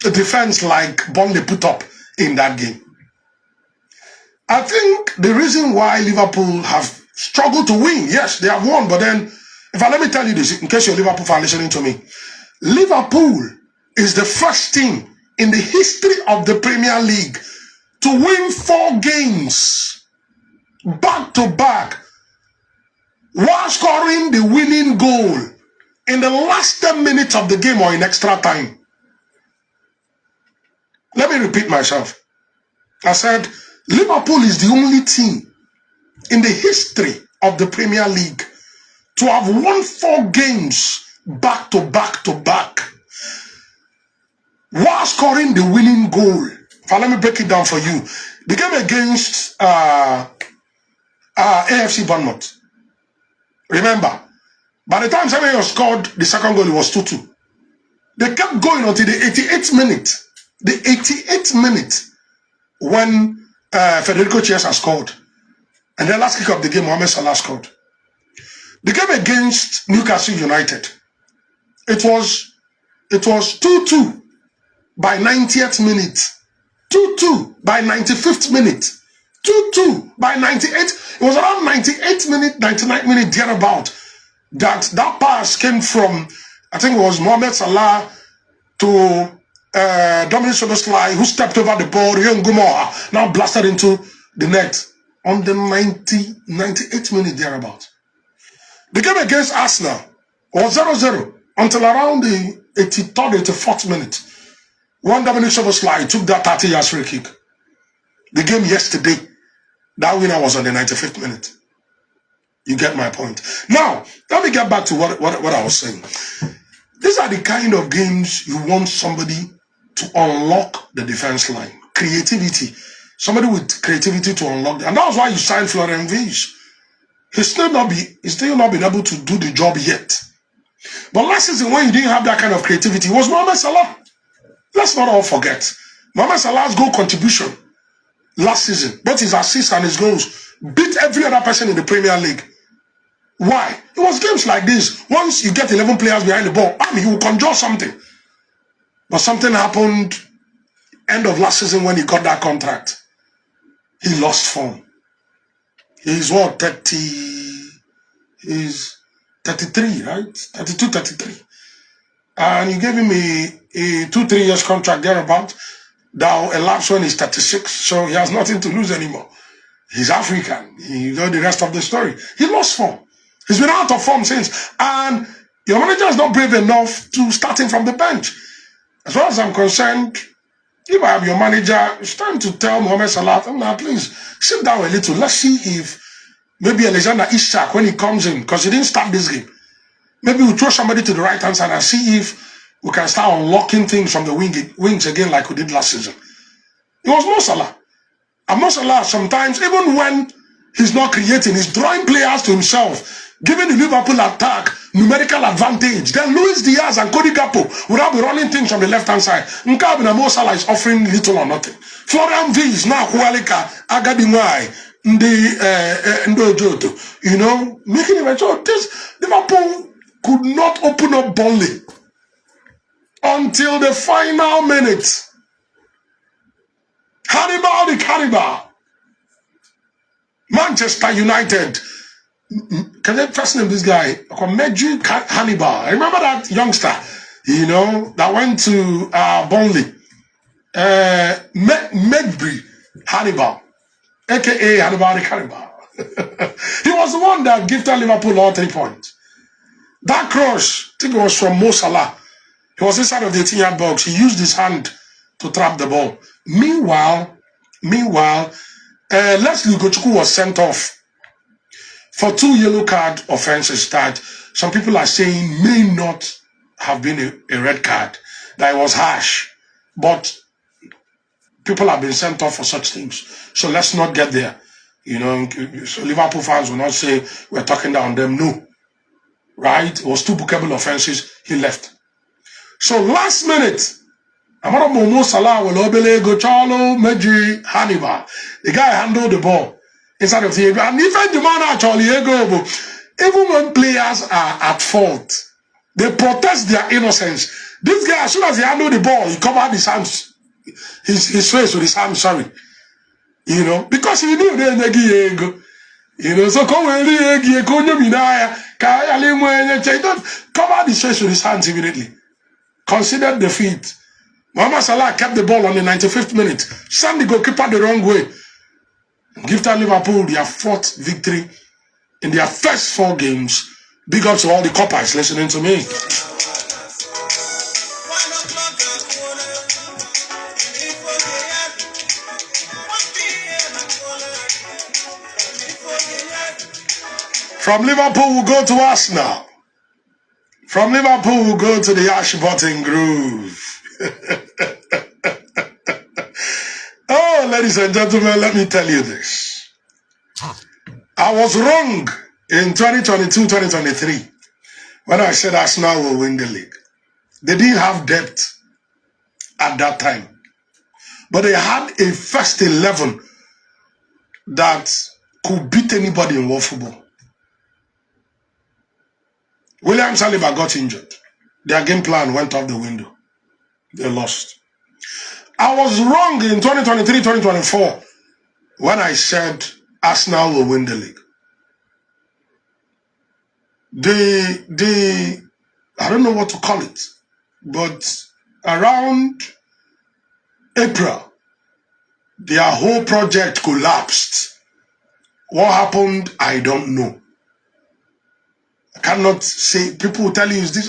defense like Burnley put up in that game. I think the reason why Liverpool have struggled to win, yes, they have won, but then, let me tell you this, in case you're a Liverpool fan listening to me, Liverpool is the first team in the history of the Premier League to win 4 games back to back while scoring the winning goal in the last 10 minutes of the game or in extra time. Let me repeat myself. I said, Liverpool is the only team in the history of the Premier League to have won 4 games back to back to back while scoring the winning goal. Let me break it down for you. The game against AFC Bournemouth. Remember, by the time Semenyo scored the second goal, it was 2-2. They kept going until the 88th minute. The 88th minute when Federico Chiesa scored. And the last kick of the game, Mohamed Salah scored. The game against Newcastle United, it was 2-2 by 90th minute, 2-2 by 95th minute, 2-2 by 98th. It was around 98th minute, 99th minute, thereabout, that pass came from, I think it was Mohamed Salah to Dominic Szoboszlai, who stepped over the ball. Young Gumoha now blasted into the net on the 98th minute, thereabout. The game against Arsenal was 0-0 until around the 83rd, 84th minute, when Dominic Szoboszlai took that 30 yards free kick. The game yesterday, that winner was on the 95th minute. You get my point. Now, let me get back to what I was saying. These are the kind of games you want somebody to unlock the defense line. Creativity. Somebody with creativity to unlock. And that's why you signed Florian Wirtz. He's still not been able to do the job yet. But last season, when you didn't have that kind of creativity, it was Mohamed Salah. Let's not all forget. Mohamed Salah's goal contribution last season, both his assists and his goals, beat every other person in the Premier League. Why? It was games like this. Once you get 11 players behind the ball, you will conjure something. But something happened end of last season when he got that contract. He lost form. He's what, 30? He's 33, right? 32, 33. And you gave him a 2-3 years contract thereabout. That will elapse when he's 36, so he has nothing to lose anymore. He's African. You know the rest of the story. He lost form. He's been out of form since. And your manager is not brave enough to start him from the bench. As far as I'm concerned, if I am your manager, it's time to tell Mohamed Salah, now please sit down a little. Let's see if maybe Alexander Isak, when he comes in, because he didn't start this game, maybe we'll throw somebody to the right-hand side and see if we can start unlocking things from the wings again like we did last season. It was Mo Salah. And Mo Salah, sometimes, even when he's not creating, he's drawing players to himself, giving the Liverpool attack numerical advantage. Then Luis Diaz and Cody Gakpo would now be running things from the left-hand side. Nkabina Mo Salah is offering little or nothing. Florian Wirtz, now Kualika, Agadimai, Ndojoto, making him so this Liverpool could not open up Burnley until the final minute. Hannibal the Cannibal. Manchester United. Can I first name this guy? Medju Hannibal. I remember that youngster, that went to Burnley. Medbury Hannibal, aka Hannibal the Cannibal. He was the one that gifted Liverpool all 3 points. That cross, I think it was from Mo Salah. He was inside of the 18-yard box. He used his hand to trap the ball. Meanwhile, Leslie Ugochukwu was sent off for 2 yellow card offenses that some people are saying may not have been a red card, that it was harsh. But people have been sent off for such things. So let's not get there. So Liverpool fans will not say we're talking down them. No. Right? It was 2 bookable offenses. He left. So last minute, Amara Momo Salah will obele go Charlo Meji Hannibal. The guy handled the ball inside of the area. And even the man actually go, even when players are at fault, they protest their innocence. This guy, as soon as he handled the ball, he covered his hands, his face with his hands, sorry. You know, because he knew they go. You know, so come when he don't cover his face with his hands immediately. Consider defeat. Mohamed Salah kept the ball on the 95th minute. Send the goalkeeper the wrong way. Give to Liverpool their 4th victory in their first 4 games. Big up to all the coppers listening to me. From Liverpool, we'll go to Arsenal. From Liverpool, we'll go to the Ashburton Groove. Oh, ladies and gentlemen, let me tell you this. I was wrong in 2022-2023 when I said Arsenal will win the league. They didn't have depth at that time. But they had a first 11 that could beat anybody in world football. William Saliba got injured. Their game plan went out the window. They lost. I was wrong in 2023-2024 when I said Arsenal will win the league. I don't know what to call it, but around April, their whole project collapsed. What happened, I don't know. I cannot say. People will tell you, is this?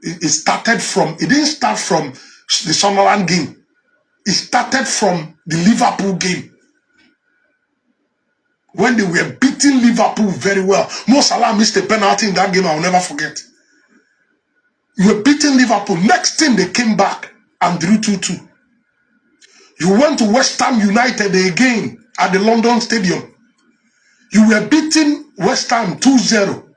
It didn't start from the Sunderland game. It started from the Liverpool game. When they were beating Liverpool very well. Mo Salah missed a penalty in that game I will never forget. You were beating Liverpool. Next thing they came back and drew 2-2. You went to West Ham United again at the London Stadium. You were beating West Ham 2-0.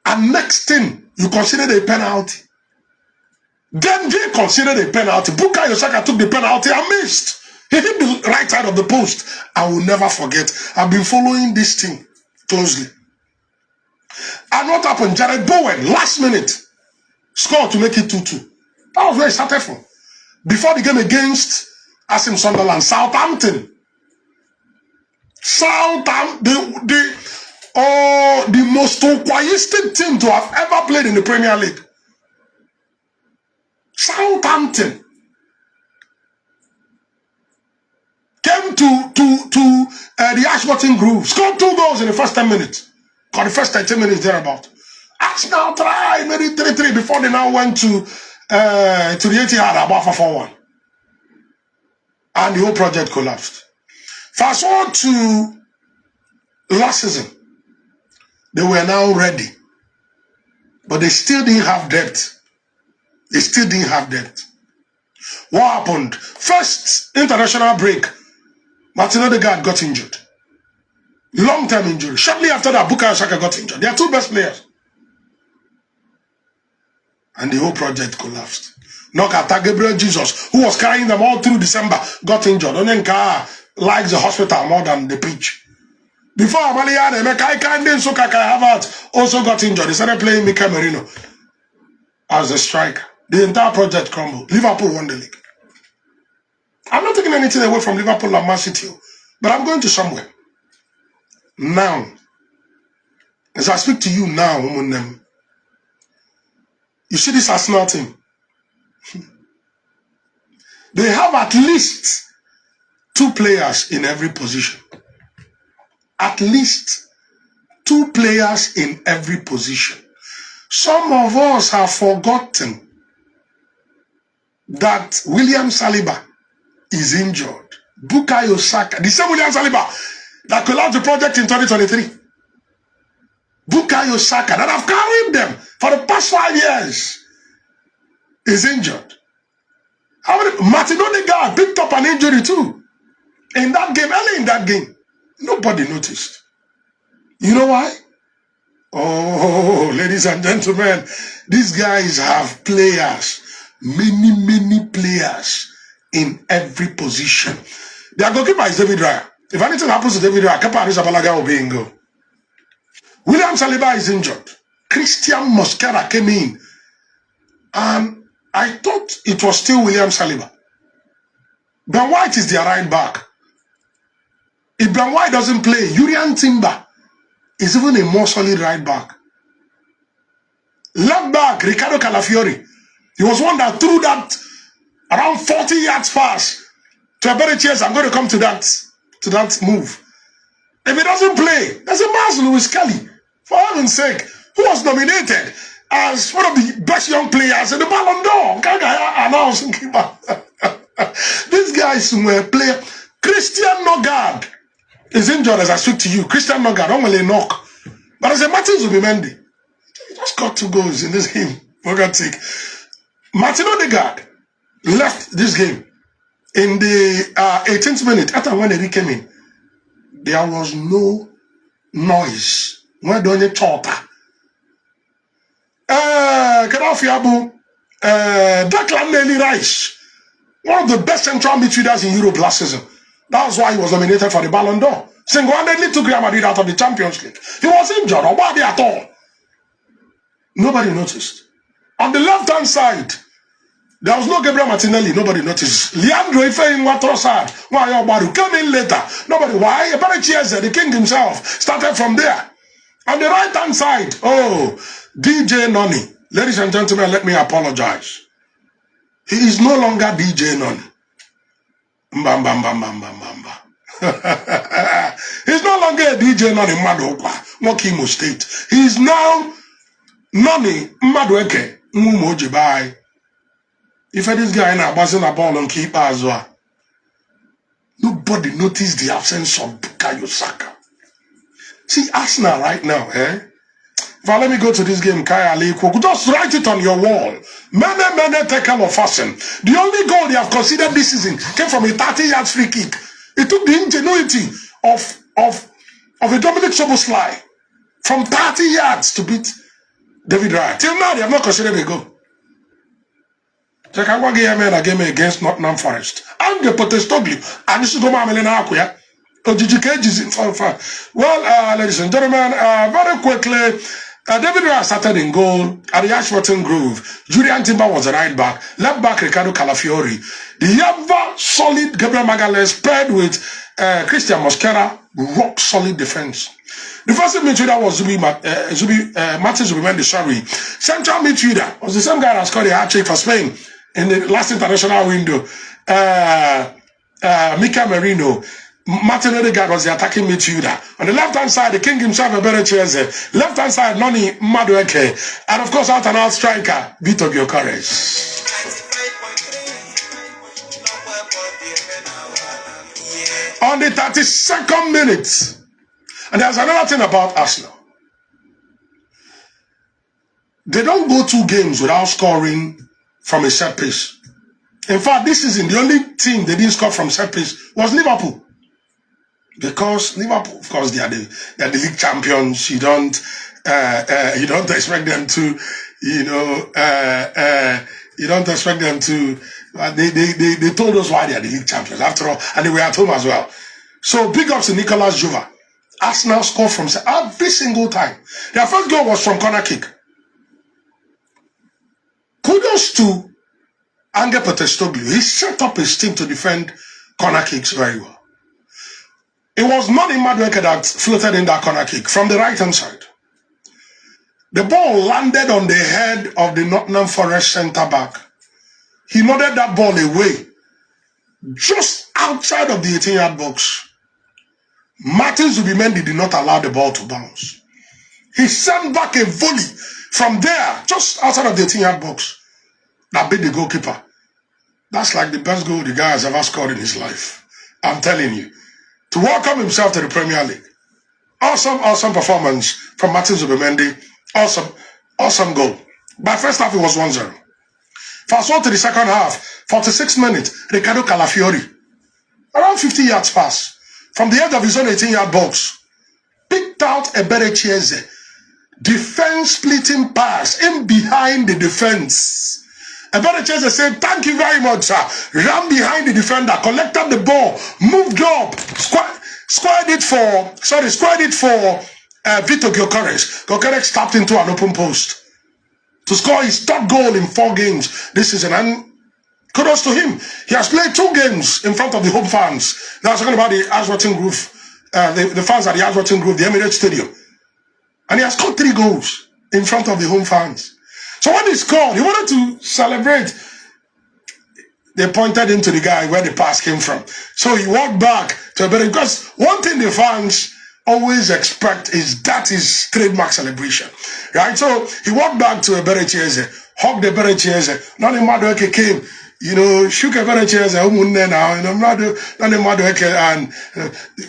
And next thing, you considered a penalty. Then they considered a penalty. Bukayo Saka took the penalty and missed. He hit the right side of the post. I will never forget. I've been following this thing closely. And what happened? Jared Bowen, last minute, scored to make it 2-2. That was where it started from. Before the game against Asim Sunderland, Southampton. The most unqualified team to have ever played in the Premier League. Southampton came to the Ashburton Groove, scored 2 goals in the first 10 minutes. Got the first 13 minutes thereabout. Arsenal tried, made it 3-3 before they now went to the Etihad about 4-1. And the whole project collapsed. Fast forward to last season. They were now ready. But they still didn't have depth. They still didn't have depth. What happened? First international break, Martin Odegaard got injured. Long-term injury. Shortly after that, Bukayo Saka got injured. They are 2 best players. And the whole project collapsed. Nokata Gabriel Jesus, who was carrying them all through December, got injured. Onyenka likes the hospital more than the pitch. Before Amalia, Mekai Kande Soka Havertz also got injured. They started playing Mikel Merino as a striker. The entire project crumbled. Liverpool won the league. I'm not taking anything away from Liverpool and Man City, but I'm going to somewhere. Now, as I speak to you now, you see this Arsenal team? They have at least 2 players in every position. At least 2 players in every position. Some of us have forgotten that William Saliba is injured. Bukayo Saka, the same William Saliba that collapsed the project in 2023. Bukayo Saka, that have carried them for the past 5 years, is injured. Martin Odegaard picked up an injury too. In that game, early in that game. Nobody noticed. You know why? Oh, ladies and gentlemen, these guys have players many players in every position. Their goalkeeper is David Raya. If anything happens to David Raya, Kepa Arrizabalaga will be in goal. William Saliba is injured. Christian Mosquera came in. And I thought it was still William Saliba. Ben White is their right back. If Ben White doesn't play, Urian Timber is even a more solid right back. Left back, Ricardo Calafiori. He was one that threw that around 40 yards pass to Eberechi. I'm going to come to that move. If he doesn't play, there's a Miles Lewis Kelly, for heaven's sake, who was nominated as one of the best young players in the Ballon d'Or. These guys were player. Christian Nogard is injured as I speak to you. Christian Nogard, only knock. But as a Martin Zubimendi, he just got 2 goals in this game. For God's sake. Martin Odegaard left this game in the 18th minute after when he came in. There was no noise. Why don't you talk? Kadafiabu, Declan Nelly Rice, one of the best central midfielders in Europe last season. That's why he was nominated for the Ballon d'Or. Single-handedly took Real Madrid out of the Champions League. He was injured or body at all. Nobody noticed. On the left-hand side, there was no Gabriel Martinelli. Nobody noticed. Leandro Ife in Watrosad. Why Obaru came in later. Nobody. Why? Eberechi, the king himself, started from there. On the right-hand side, oh, DJ Noni. Ladies and gentlemen, let me apologize. He is no longer DJ Noni. He's no longer a DJ Noni Madokwa, Mokimo State. He is now Noni Madweke Mumojibai. If this guy now buzzing a ball on keeper as well, nobody noticed the absence of Bukayo Saka. See, Arsenal right now, If I let me go to this game, Kaya Leiko, just write it on your wall. Many tackle of fashion. The only goal they have considered this season came from a 30-yard free kick. It took the ingenuity of a Dominic Szoboszlai from 30 yards to beat David Raya. Till now, they have not considered a goal. Check out what game against Nottingham Forest. And the Potestoglu. And this is the Mamelina Akuya. Well, ladies and gentlemen, very quickly, David Raya started in goal at the Ashburton Grove. Julian Timber was the right back. Left back, Ricardo Calafiori. The ever solid Gabriel Magalhaes paired with Christian Mosquera. Rock solid defense. The first midfielder was Martin Zubimendi, sorry. Central midfielder was the same guy that scored a hat-trick for Spain in the last international window. Mikel Merino. Martin Odegaard was the attacking midfielder. On the left-hand side, the king himself, Eberechi. Left-hand side, Noni Madueke. And of course, out-and-out striker, Vitor Gyökeres. On the 32nd minute, and there's another thing about Arsenal. They don't go 2 games without scoring from a set piece. In fact, this season, the only team they didn't score from set piece was Liverpool. Because Liverpool, of course, they are the league champions. You don't expect them to, you don't expect them to. They told us why they are the league champions after all, and they were at home as well. So big ups to Nicolas Juva. Arsenal scored from every single time. Their first goal was from corner kick. Kudos to Ange Postecoglou. He set up his team to defend corner kicks very well. It was Noni Madueke that floated in that corner kick from the right-hand side. The ball landed on the head of the Nottingham Forest centre-back. He nodded that ball away, just outside of the 18-yard box. Martin Zubimendi did not allow the ball to bounce. He sent back a volley from there, just outside of the 18-yard box, that beat the goalkeeper. That's like the best goal the guy has ever scored in his life. I'm telling you. To welcome himself to the Premier League. Awesome performance from Martin Zubimendi. Awesome goal. By first half, it was 1-0. Fast forward to the second half, 46 minutes, Ricardo Calafiori. Around 50 yards pass. From the edge of his own 18-yard box. Picked out Eberechi. Defense splitting pass in behind the defense. Eberechi said, thank you very much, sir. Ran behind the defender, collected the ball, moved up, squared it for Vito Gyökeres. Gyökeres tapped into an open post to score his third goal in 4 games this season. And kudos to him. He has played 2 games in front of the home fans. Now I'm talking about the Ashburton Grove, the fans at the Ashburton Grove, the Emirates Stadium. And he has scored 3 goals in front of the home fans. So when he scored, he wanted to celebrate. They pointed him to the guy where the pass came from. So he walked back to Eberechi, because one thing the fans always expect is that is trademark celebration, right? So he walked back to Eberechi Eze, hugged Eberechi Eze. Nani Madueke came, shook Eberechi Eze, Nani Madueke and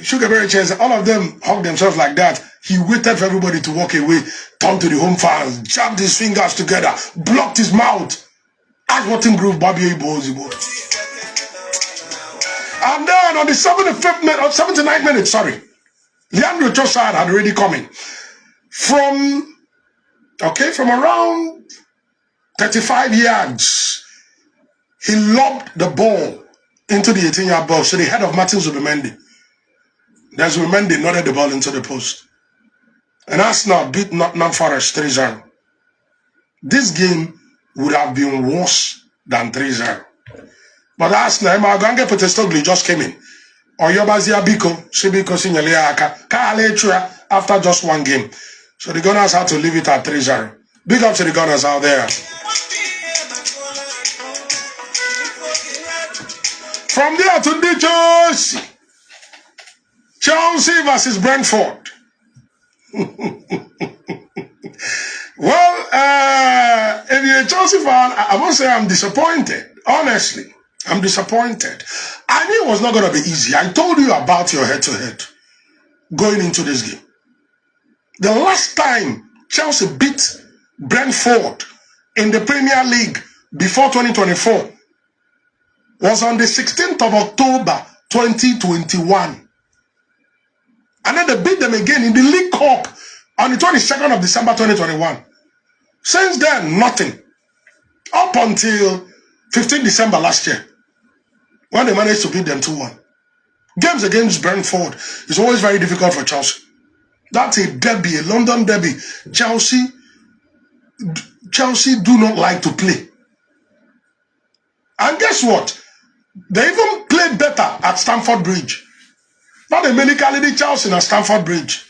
shook Eberechi Eze. All of them hugged themselves like that. He waited for everybody to walk away, turned to the home fans, jabbed his fingers together, blocked his mouth. Ashburton Grove, Babi Ibo. And then on the 79th minute, Leandro Trossard had already come in. From around 35 yards, he lobbed the ball into the 18-yard box to the head of Martin Zubimendi. Then Zubimendi nodded the ball into the post. And Arsenal beat Nottingham Forest 3-0. This game would have been worse than 3-0. But Arsenal, Magange Potestogli just came in. Oyobazia Biko, Shibiko Sinyaliaka, Kaletra after just 1 game. So the Gunners had to leave it at 3-0. Big up to the Gunners out there. From there to the Chelsea versus Brentford. Well, if you're a Chelsea fan, I must say I'm disappointed. Honestly, I'm disappointed. I knew it was not going to be easy. I told you about your head-to-head going into this game. The last time Chelsea beat Brentford in the Premier League before 2024 was on the 16th of October 2021. And then they beat them again in the League Cup on the 22nd of December 2021. Since then, nothing. Up until 15 December last year, when they managed to beat them 2-1. Games against Brentford is always very difficult for Chelsea. That's a derby, a London derby. Chelsea do not like to play. And guess what? They even played better at Stamford Bridge. Not a medically Chelsea at Stamford Bridge.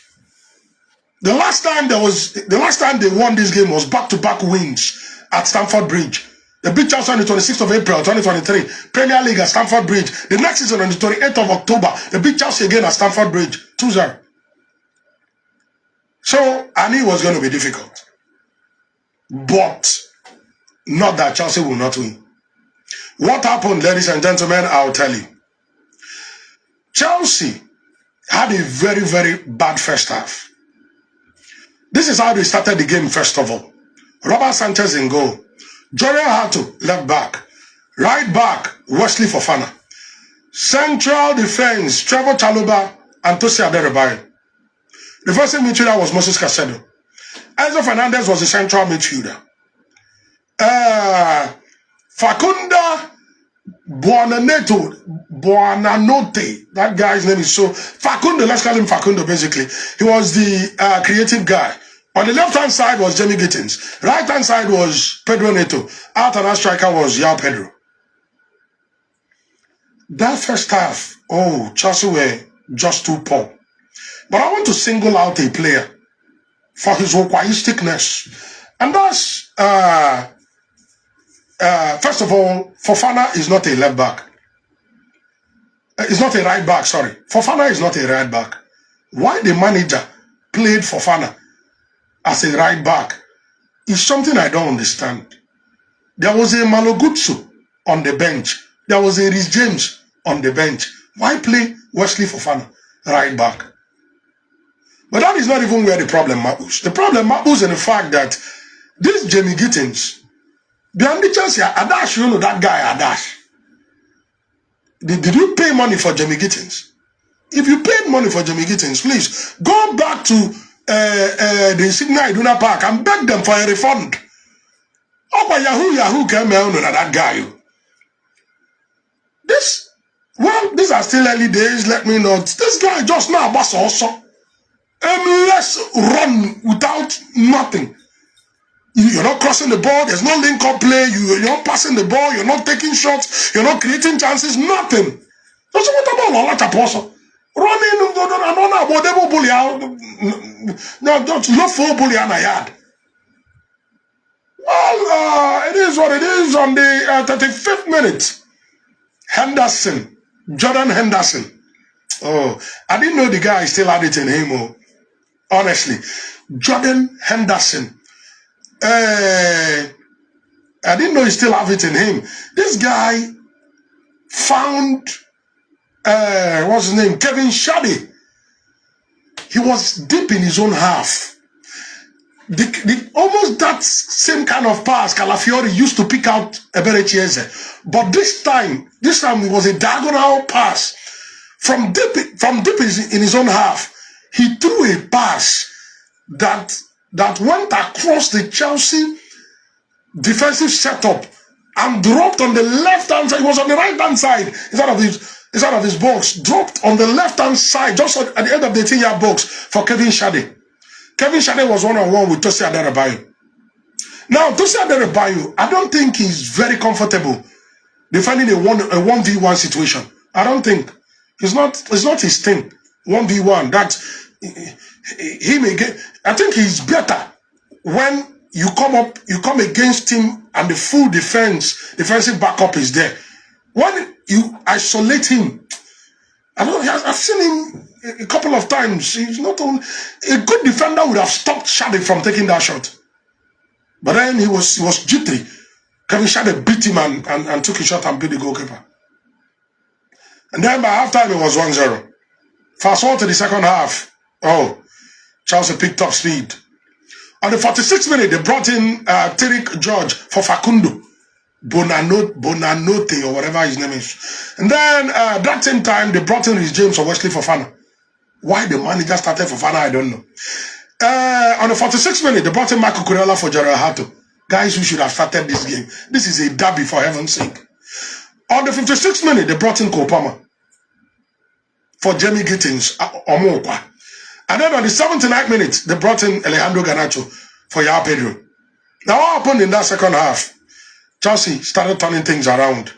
The last time they won this game was back-to-back wins at Stamford Bridge. They beat Chelsea on the 26th of April, 2023. Premier League at Stamford Bridge. The next season on the 28th of October, they beat Chelsea again at Stamford Bridge. 2-0. So, I knew it was going to be difficult. But, not that Chelsea will not win. What happened, ladies and gentlemen, I'll tell you. Chelsea had a very, very bad first half. This is how they started the game, first of all. Robert Sanchez in goal. Jordan Hato, left back. Right back, Wesley Fofana. Central defense, Trevor Chalobah and Tosi Adebayo. The first midfielder was Moses Caicedo. Enzo Fernandez was the central midfielder. Facunda Buonanotte. That guy's name is Facundo, let's call him Facundo basically. He was the creative guy. On the left-hand side was Jamie Gittins. Right-hand side was Pedro Neto. Out and out striker was João Pedro. That first half, Chelsea were just too poor. But I want to single out a player for his wokeisticness. And that's, first of all, Fofana is not a left back. It's not a right back, sorry. Fofana is not a right back. Why the manager played Fofana as a right back is something I don't understand. There was a Malogutsu on the bench. There was a Rhys James on the bench. Why play Wesley Fofana right back? But that is not even where the problem matters. The problem matters in the fact that this Jamie Gittins, behind the Chelsea, Adash, you know that guy Adash. Did you pay money for Jamie Gittins? If you paid money for Jamie Gittins, please go back to the Insignia Iduna Park and beg them for a refund. Oh, but Yahoo came out on that guy. These are still early days. Let me know. This guy just now, boss also. Let's run without nothing. You're not crossing the ball. There's no link-up play. You're not passing the ball. You're not taking shots. You're not creating chances. Nothing. Just what about all that apostle? Running, whatever bully out. No, don't look for bully on a yard. Well, it is what it is. On the 35th minute, Jordan Henderson. Oh, I didn't know the guy still had it in him. Oh, honestly, Jordan Henderson. I didn't know he still have it in him. This guy found what's his name? Kevin Shaddy. He was deep in his own half. Almost that same kind of pass Calafiori used to pick out Eberechieze. But this time it was a diagonal pass from deep in his own half. He threw a pass that went across the Chelsea defensive setup and dropped on the left-hand side. It was on the right-hand side instead of his box. Dropped on the left-hand side, just at the end of the 18-yard box for Kevin Shaddy. Kevin Shaddy was one-on-one with Tosi Adebayo. Now, Tosi Adebayo, I don't think he's very comfortable defending a 1v1 situation. I don't think. It's not his thing. 1v1. That he may get. I think he's better when you come against him and the full defensive backup is there. When you isolate him, I've seen him a couple of times. He's not only a good defender would have stopped Shaddy from taking that shot, but then he was jittery. Kevin Shaddy beat him and took a shot and beat the goalkeeper. And then by halftime it was 1-0. Fast forward to the second half. Oh, Chelsea picked up speed. On the 46th minute, they brought in Tariq George for Facundo Bonanote or whatever his name is. And then that same time, they brought in Reece James or Wesley Fofana. Why the manager started Fofana, I don't know. On the 46th minute, they brought in Marco Kurela for Gerald Hato. Guys, we should have started this game. This is a derby, for heaven's sake. On the 56th minute, they brought in Kopama for Jamie Gittins, Omokwa. And then on the 79th minute, they brought in Alejandro Garnacho for João Pedro. Now, what happened in that second half? Chelsea started turning things around.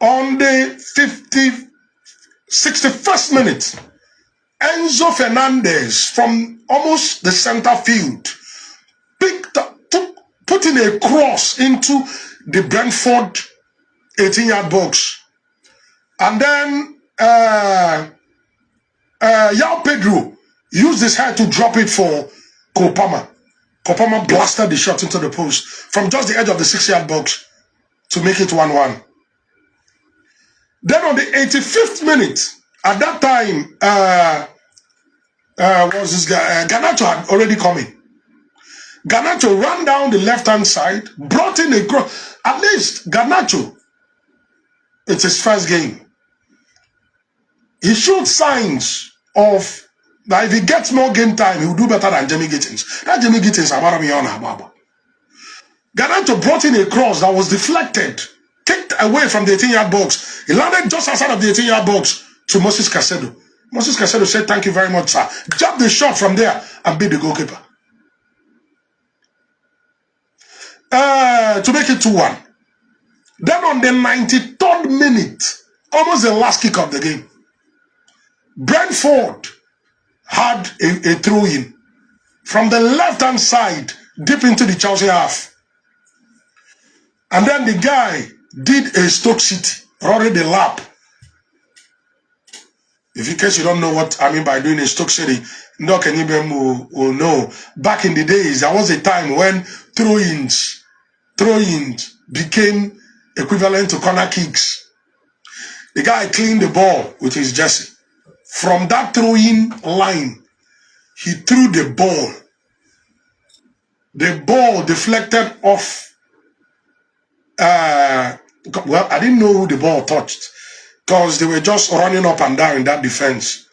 On the 61st minute, Enzo Fernandez from almost the center field put in a cross into the Brentford 18-yard box. And then João Pedro used his head to drop it for Kopama. Kopama blasted the shot into the post from just the edge of the 6-yard box to make it 1-1. Then on the 85th minute, at that time, was this guy? Garnacho had already come in. Garnacho ran down the left-hand side, brought in a cross. At least Garnacho, it's his first game. He showed signs of that if he gets more game time, he will do better than Jamie Gittins. That Jamie Gittins, Garnacho brought in a cross that was deflected, kicked away from the 18-yard box. He landed just outside of the 18-yard box to Moses Caicedo. Moses Caicedo said, "Thank you very much, sir." Jabbed the shot from there and beat the goalkeeper. To make it 2-1. Then on the 93rd minute, almost the last kick of the game, Brentford had a throw-in from the left-hand side deep into the Chelsea half. And then the guy did a Stoke City, running the lap. If in case you don't know what I mean by doing a Stoke City, no Kenibem will know. Back in the days, there was a time when throw-ins became equivalent to corner kicks. The guy cleaned the ball with his jersey. From that throwing line, he threw the ball. The ball deflected off. Well, I didn't know who the ball touched because they were just running up and down in that defense.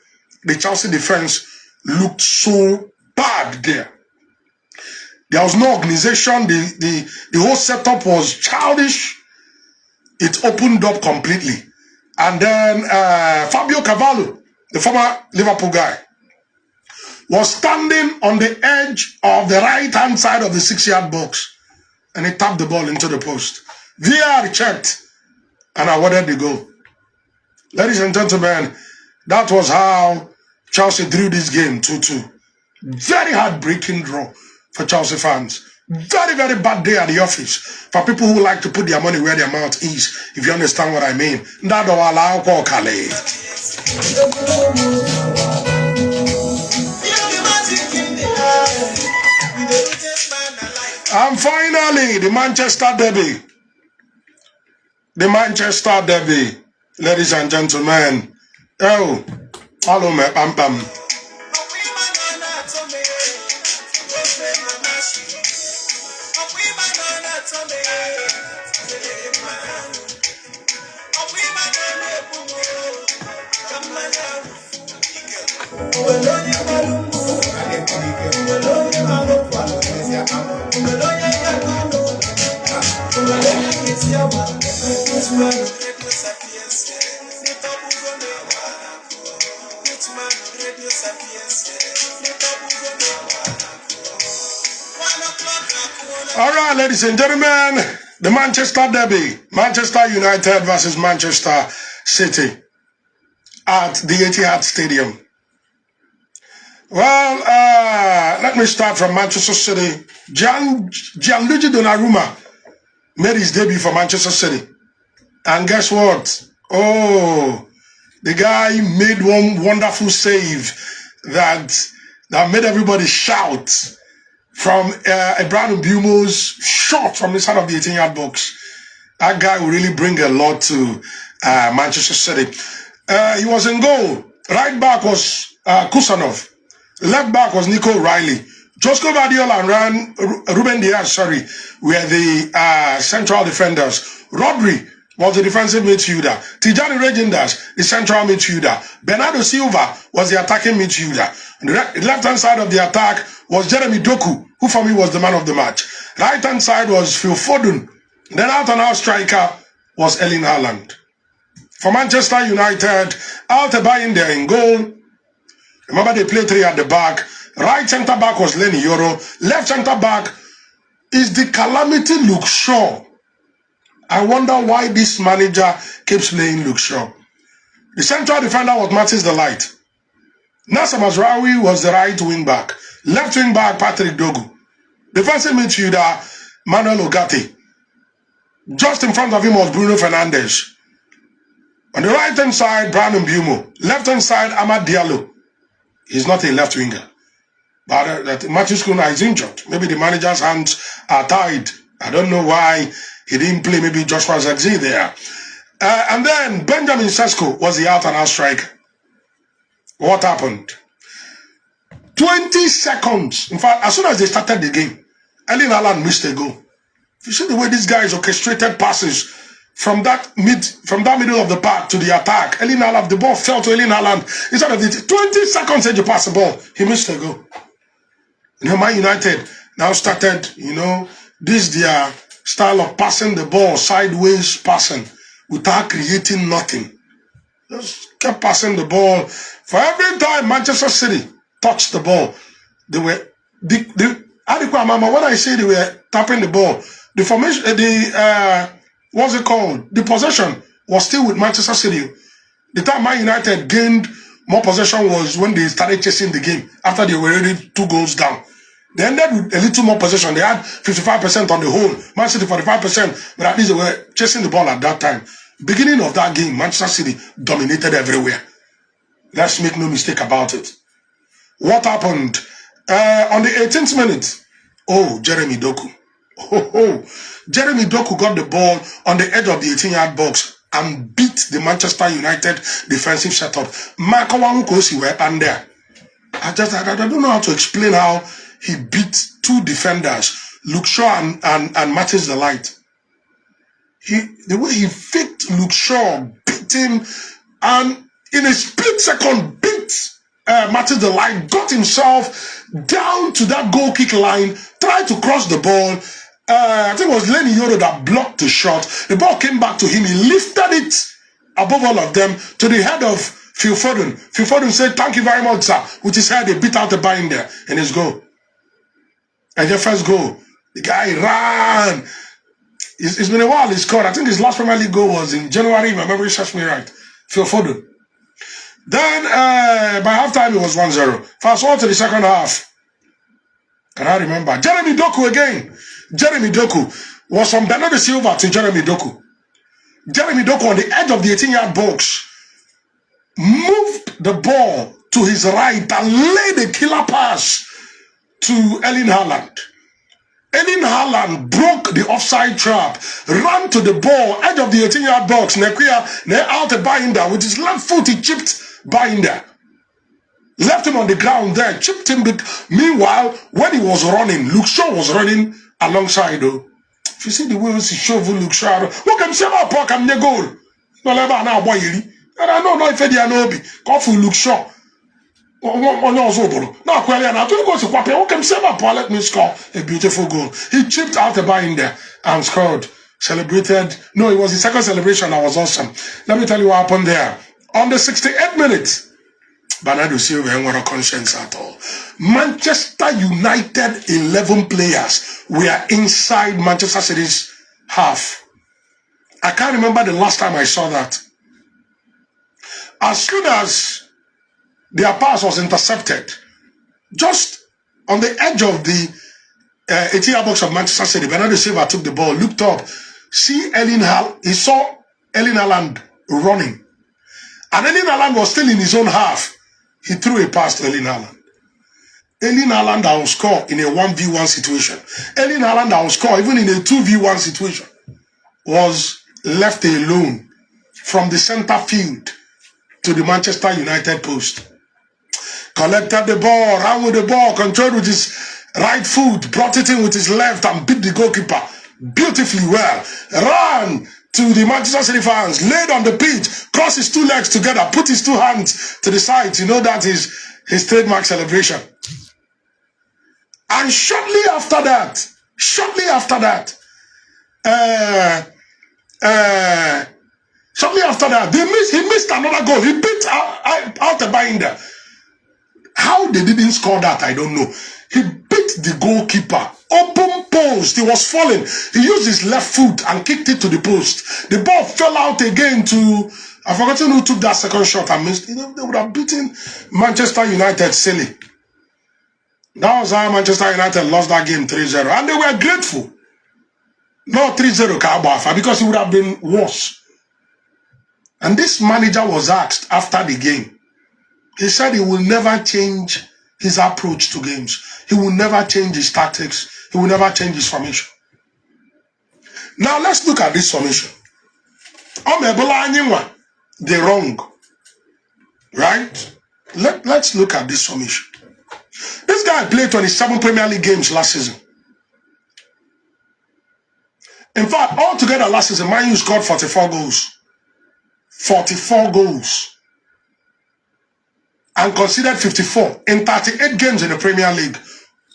The Chelsea defense looked so bad there. There was no organization. The whole setup was childish. It opened up completely. And then Fabio Cavallo, the former Liverpool guy, was standing on the edge of the right-hand side of the 6-yard box. And he tapped the ball into the post. VAR checked and awarded the goal. Ladies and gentlemen, that was how Chelsea drew this game 2-2. Very heartbreaking draw for Chelsea fans. Very, very bad day at the office for people who like to put their money where their mouth is, if you understand what I mean. And finally, the Manchester Derby. The Manchester Derby, ladies and gentlemen. Oh, hello, me pam pam. All right, ladies and gentlemen, the Manchester Derby, Manchester United versus Manchester City at the Etihad Stadium. Well, let me start from Manchester City. Gianluigi Donnarumma made his debut for Manchester City. And guess what? Oh, the guy made one wonderful save that made everybody shout from Bryan Mbeumo's shot from the side of the 18-yard box. That guy will really bring a lot to Manchester City. He was in goal. Right back was Kusanov. Left back was Nico Riley. Josko Guardiola and Ruben Diaz, were the central defenders. Rodri was the defensive midfielder. Tijani Regindas, the central midfielder. Bernardo Silva was the attacking midfielder. On the left-hand side of the attack was Jeremy Doku, who for me was the man of the match. Right-hand side was Phil Foden. Then out-and-out striker was Erling Haaland. For Manchester United, Altebayin there in goal. Remember, they play 3 at the back. Right centre back was Lenny Yoro. Left centre back is the calamity Luke Shaw. I wonder why this manager keeps playing Luke Shaw. The central defender was Matthijs de Ligt. Nasser Mazraoui was the right wing back. Left wing back, Patrick Dogu. Defensive midfielder, Manuel Ugarte. Just in front of him was Bruno Fernandes. On the right hand side, Bryan Mbeumo. Left hand side, Amad Diallo. He's not a left winger. But Matheus Cunha is injured. Maybe the manager's hands are tied. I don't know why he didn't play maybe Joshua Zirkzee there. And then Benjamin Sesko was the out-and-out striker. What happened? 20 seconds. In fact, as soon as they started the game, Erling Haaland missed a goal. You see the way these guys orchestrated passes from that middle of the park to the attack. Erling Haaland, the ball fell to Erling Haaland. Instead of it, 20 seconds as you pass the ball, he missed a goal. Man United now started, this their style of passing the ball, sideways passing, without creating nothing. Just kept passing the ball. For every time Manchester City touched the ball, they were, when I say they were tapping the ball, the formation, what's it called? The possession was still with Manchester City. The time Man United gained more possession was when they started chasing the game after they were already 2 goals down. They ended with a little more possession. They had 55% on the whole. Man City 45%, but at least they were chasing the ball at that time. Beginning of that game, Manchester City dominated everywhere. Let's make no mistake about it. What happened? On the 18th minute, Jeremy Doku. Jeremy Doku got the ball on the edge of the 18-yard box and beat the Manchester United defensive setup. Marco Wankosi were and there. I don't know how to explain how he beat 2 defenders, Luke Shaw and Matthijs de Ligt. The way he faked Luke Shaw, beat him, and in a split second beat Martins de Ligt got himself down to that goal kick line, tried to cross the ball. I think it was Lenny Yoro that blocked the shot. The ball came back to him. He lifted it above all of them to the head of Phil Foden. Phil Foden said, "Thank you very much, sir." With his head, he beat out the bar in there and his goal. And the first goal, the guy ran. It's been a while he scored. I think his last Premier League goal was in January, if my memory serves me right. Phil Foden. Then, by halftime, it was 1-0. Fast forward to the second half. Can I remember? Jeremy Doku again. Jeremy Doku was from Bernardo Silva to Jeremy Doku. Jeremy Doku on the edge of the 18-yard box moved the ball to his right and laid a killer pass to Erling Haaland. Erling Haaland broke the offside trap, ran to the ball, edge of the 18-yard box, out the Binder. With his left foot, he chipped Binder. Left him on the ground there, chipped him. Meanwhile, when he was running, Luke Shaw was running alongside. If you see the way he showed Luke Shaw, look him say, "Oh, I'm the goal." No, never now, boy. And I know if they are no be, go for Luke Shaw. Now, let me score a beautiful goal. He chipped out the bar in there and scored. Celebrated. No, it was the second celebration that was awesome. Let me tell you what happened there. On the 68th minute, Bernardo Silva ain't got a conscience at all. Manchester United 11 players were inside Manchester City's half. I can't remember the last time I saw that. As soon as their pass was intercepted, just on the edge of the 18-yard box of Manchester City, Bernardo Silva took the ball, looked up, he saw Erling Haaland running. And Erling Haaland was still in his own half. He threw a pass to Erling Haaland. Erling Haaland that will score in a 1v1 situation. Erling Haaland that will score even in a 2v1 situation was left alone from the center field to the Manchester United post. Collected the ball, ran with the ball, controlled with his right foot, brought it in with his left and beat the goalkeeper beautifully well. Ran to the Manchester City fans, laid on the pitch, crossed his two legs together, put his two hands to the side. You know that is his trademark celebration. And shortly after that, he missed another goal. He beat out the Binder. How they didn't score that, I don't know. He beat the goalkeeper. Open post. He was falling. He used his left foot and kicked it to the post. The ball fell out again to... I've forgotten who took that second shot and missed. They would have beaten Manchester United silly. That was how Manchester United lost that game 3-0. And they were grateful. Not 3-0 Kabafa, because it would have been worse. And this manager was asked after the game. He said he will never change his approach to games. He will never change his tactics. He will never change his formation. Now let's look at this formation. They're wrong. Right? Let's look at this formation. This guy played 27 Premier League games last season. In fact, altogether last season, Man U scored 44 goals. 44 goals. And conceded 54 in 38 games in the Premier League.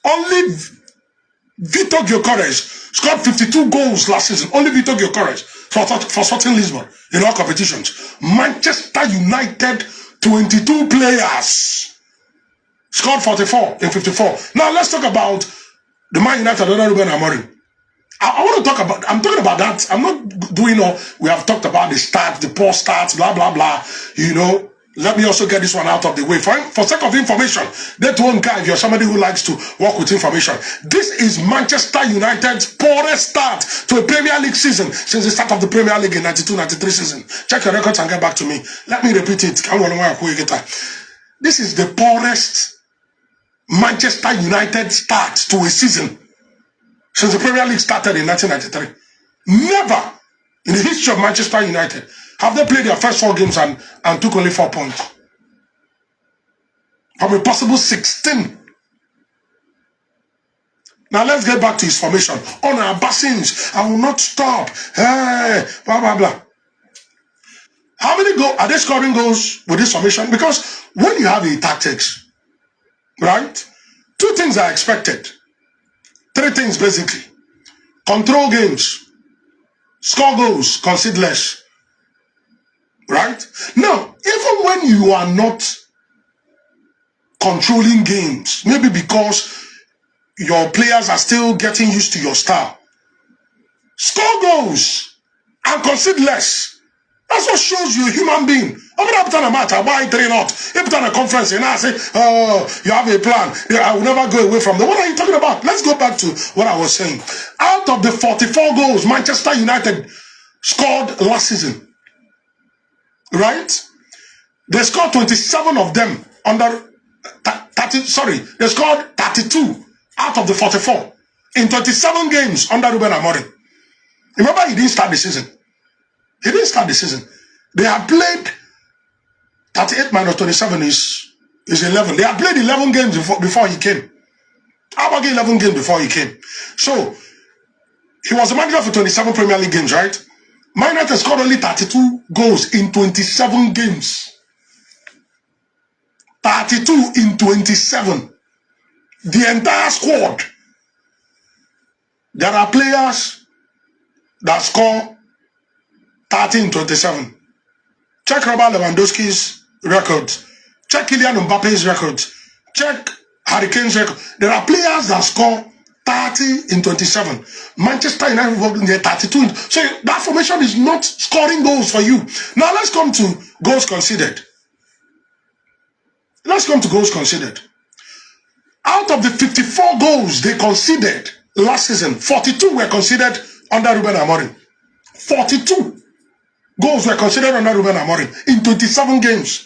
Only Vitor Gyökeres scored 52 goals last season. Only Vitor Gyökeres for Sporting Lisbon in all competitions. Manchester United, 22 players scored 44 in 54. Now let's talk about the Man United under Ruben Amorim. I want to talk about, I'm talking about that. I'm not doing all, we have talked about the stats, the poor stats, blah, blah, blah. You know, let me also get this one out of the way. For sake of information, that one guy, if you're somebody who likes to work with information, this is Manchester United's poorest start to a Premier League season since the start of the Premier League in 92-93 season. Check your records and get back to me. Let me repeat it. This is the poorest Manchester United start to a season since the Premier League started in 1993. Never in the history of Manchester United have they played their first 4 games and took only 4 points. From a possible 16. Now let's get back to his formation. On our bassins, I will not stop. Hey, blah, blah, blah. How many goals are they scoring goals with this formation? Because when you have a tactics, right? 2 things are expected. 3 things basically. Control games, score goals, concede less. Right? Now, even when you are not controlling games, maybe because your players are still getting used to your style, score goals and concede less. That's what shows you a human being. I'm going to a match, I buy 3 not. If on a conference and I say, oh, you have a plan, I will never go away from them. What are you talking about? Let's go back to what I was saying. Out of the 44 goals Manchester United scored last season, right? They scored 27 of them under 30, sorry, they scored 32 out of the 44 in 27 games under Ruben Amorim. Remember, he didn't start the season. He didn't start the season. They had played 38 minus 27 is 11. They had played 11 games before he came. About 11 games before he came. So, he was the manager for 27 Premier League games, right? Man United scored only 32 goals in 27 games. 32 in 27. The entire squad. There are players that score 30 in 27. Check Robert Lewandowski's record. Check Kylian Mbappe's record. Check Harry Kane's record. There are players that score 30 in 27. Manchester United in 32. So that formation is not scoring goals for you. Now let's come to goals conceded. Let's come to goals conceded. Out of the 54 goals they conceded last season, 42 were conceded under Ruben Amorim. 42 goals were considered under Ruben Amorim in 27 games.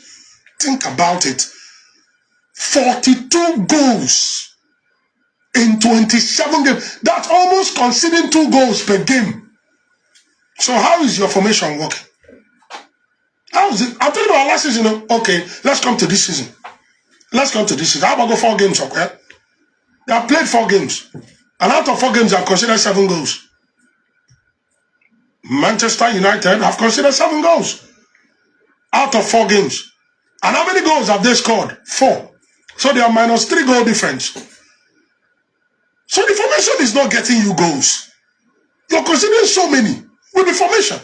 Think about it. 42 goals in 27 games. That's almost conceding 2 goals per game. So how is your formation working? How is it? I'm talking about last season. Okay, let's come to this season. Let's come to this season. How about go 4 games, okay? They have played 4 games. And out of 4 games, they have considered 7 goals. Manchester United have considered 7 goals out of 4 games. And how many goals have they scored? 4. So they are minus 3 goal difference. So the formation is not getting you goals. You're considering so many with the formation.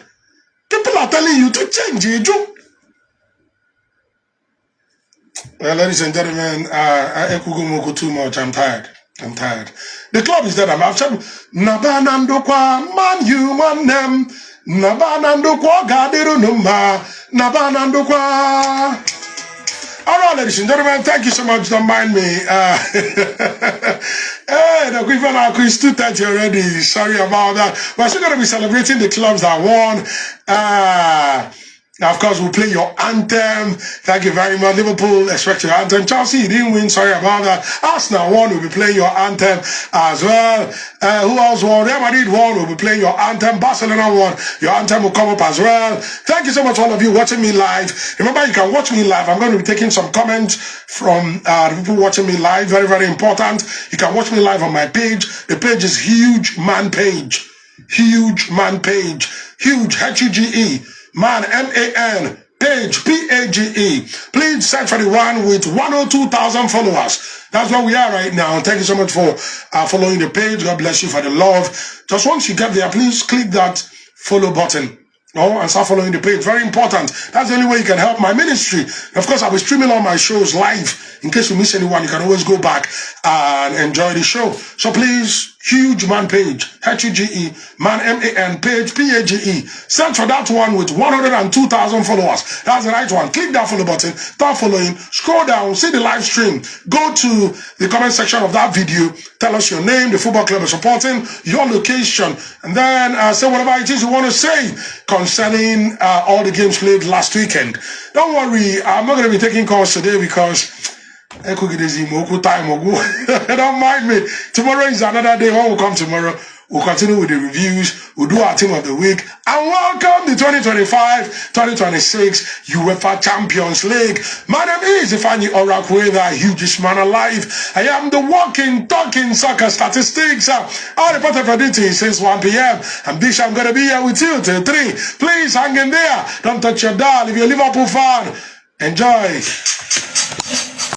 People are telling you to change it. Well, ladies and gentlemen, I could too much. I'm tired. The club is dead. I'm said, Nabanandokwa, man, you man them. Nabanandokwa, Gadiru Numba. Nabanandokwa. All right, ladies and gentlemen, thank you so much. Don't mind me. Hey, the Quiver is 2:30 already. Sorry about that. We're still going to be celebrating the clubs that won. Now, of course, we'll play your anthem. Thank you very much. Liverpool, expect your anthem. Chelsea, you didn't win. Sorry about that. Arsenal won. We'll be playing your anthem as well. Who else won? Real Madrid won. We'll be playing your anthem. Barcelona won. Your anthem will come up as well. Thank you so much, all of you watching me live. Remember, you can watch me live. I'm going to be taking some comments from the people watching me live. Very, very important. You can watch me live on my page. The page is Huge Man Page. Huge Man Page. Huge, H-U-G-E. Man, M-A-N, Page, P-A-G-E. Please search for the one with 102,000 followers. That's where we are right now. Thank you so much for following the page. God bless you for the love. Just once you get there, please click that follow button. And start following the page. Very important. That's the only way you can help my ministry. Of course, I'll be streaming all my shows live. In case you miss anyone, you can always go back and enjoy the show. So please, Huge Man Page, H-U-G-E, Man, M-A-N, Page, P-A-G-E. Search for that one with 102,000 followers. That's the right one. Click that follow button, start following, scroll down, see the live stream. Go to the comment section of that video. Tell us your name, the football club you're supporting, your location, and then say whatever it is you want to say concerning all the games played last weekend. Don't worry, I'm not going to be taking calls today because don't mind me. Tomorrow is another day. When we'll come tomorrow, we'll continue with the reviews. We'll do our team of the week. And welcome the 2025-2026 UEFA Champions League. My name is Ifani Orakwe, the hugest man alive. I am the walking, talking soccer statistics. All the part of duty since 1 p.m. And Bishop, I'm going to be here with you till 3. Please hang in there. Don't touch your dial. If you're a Liverpool fan, Enjoy.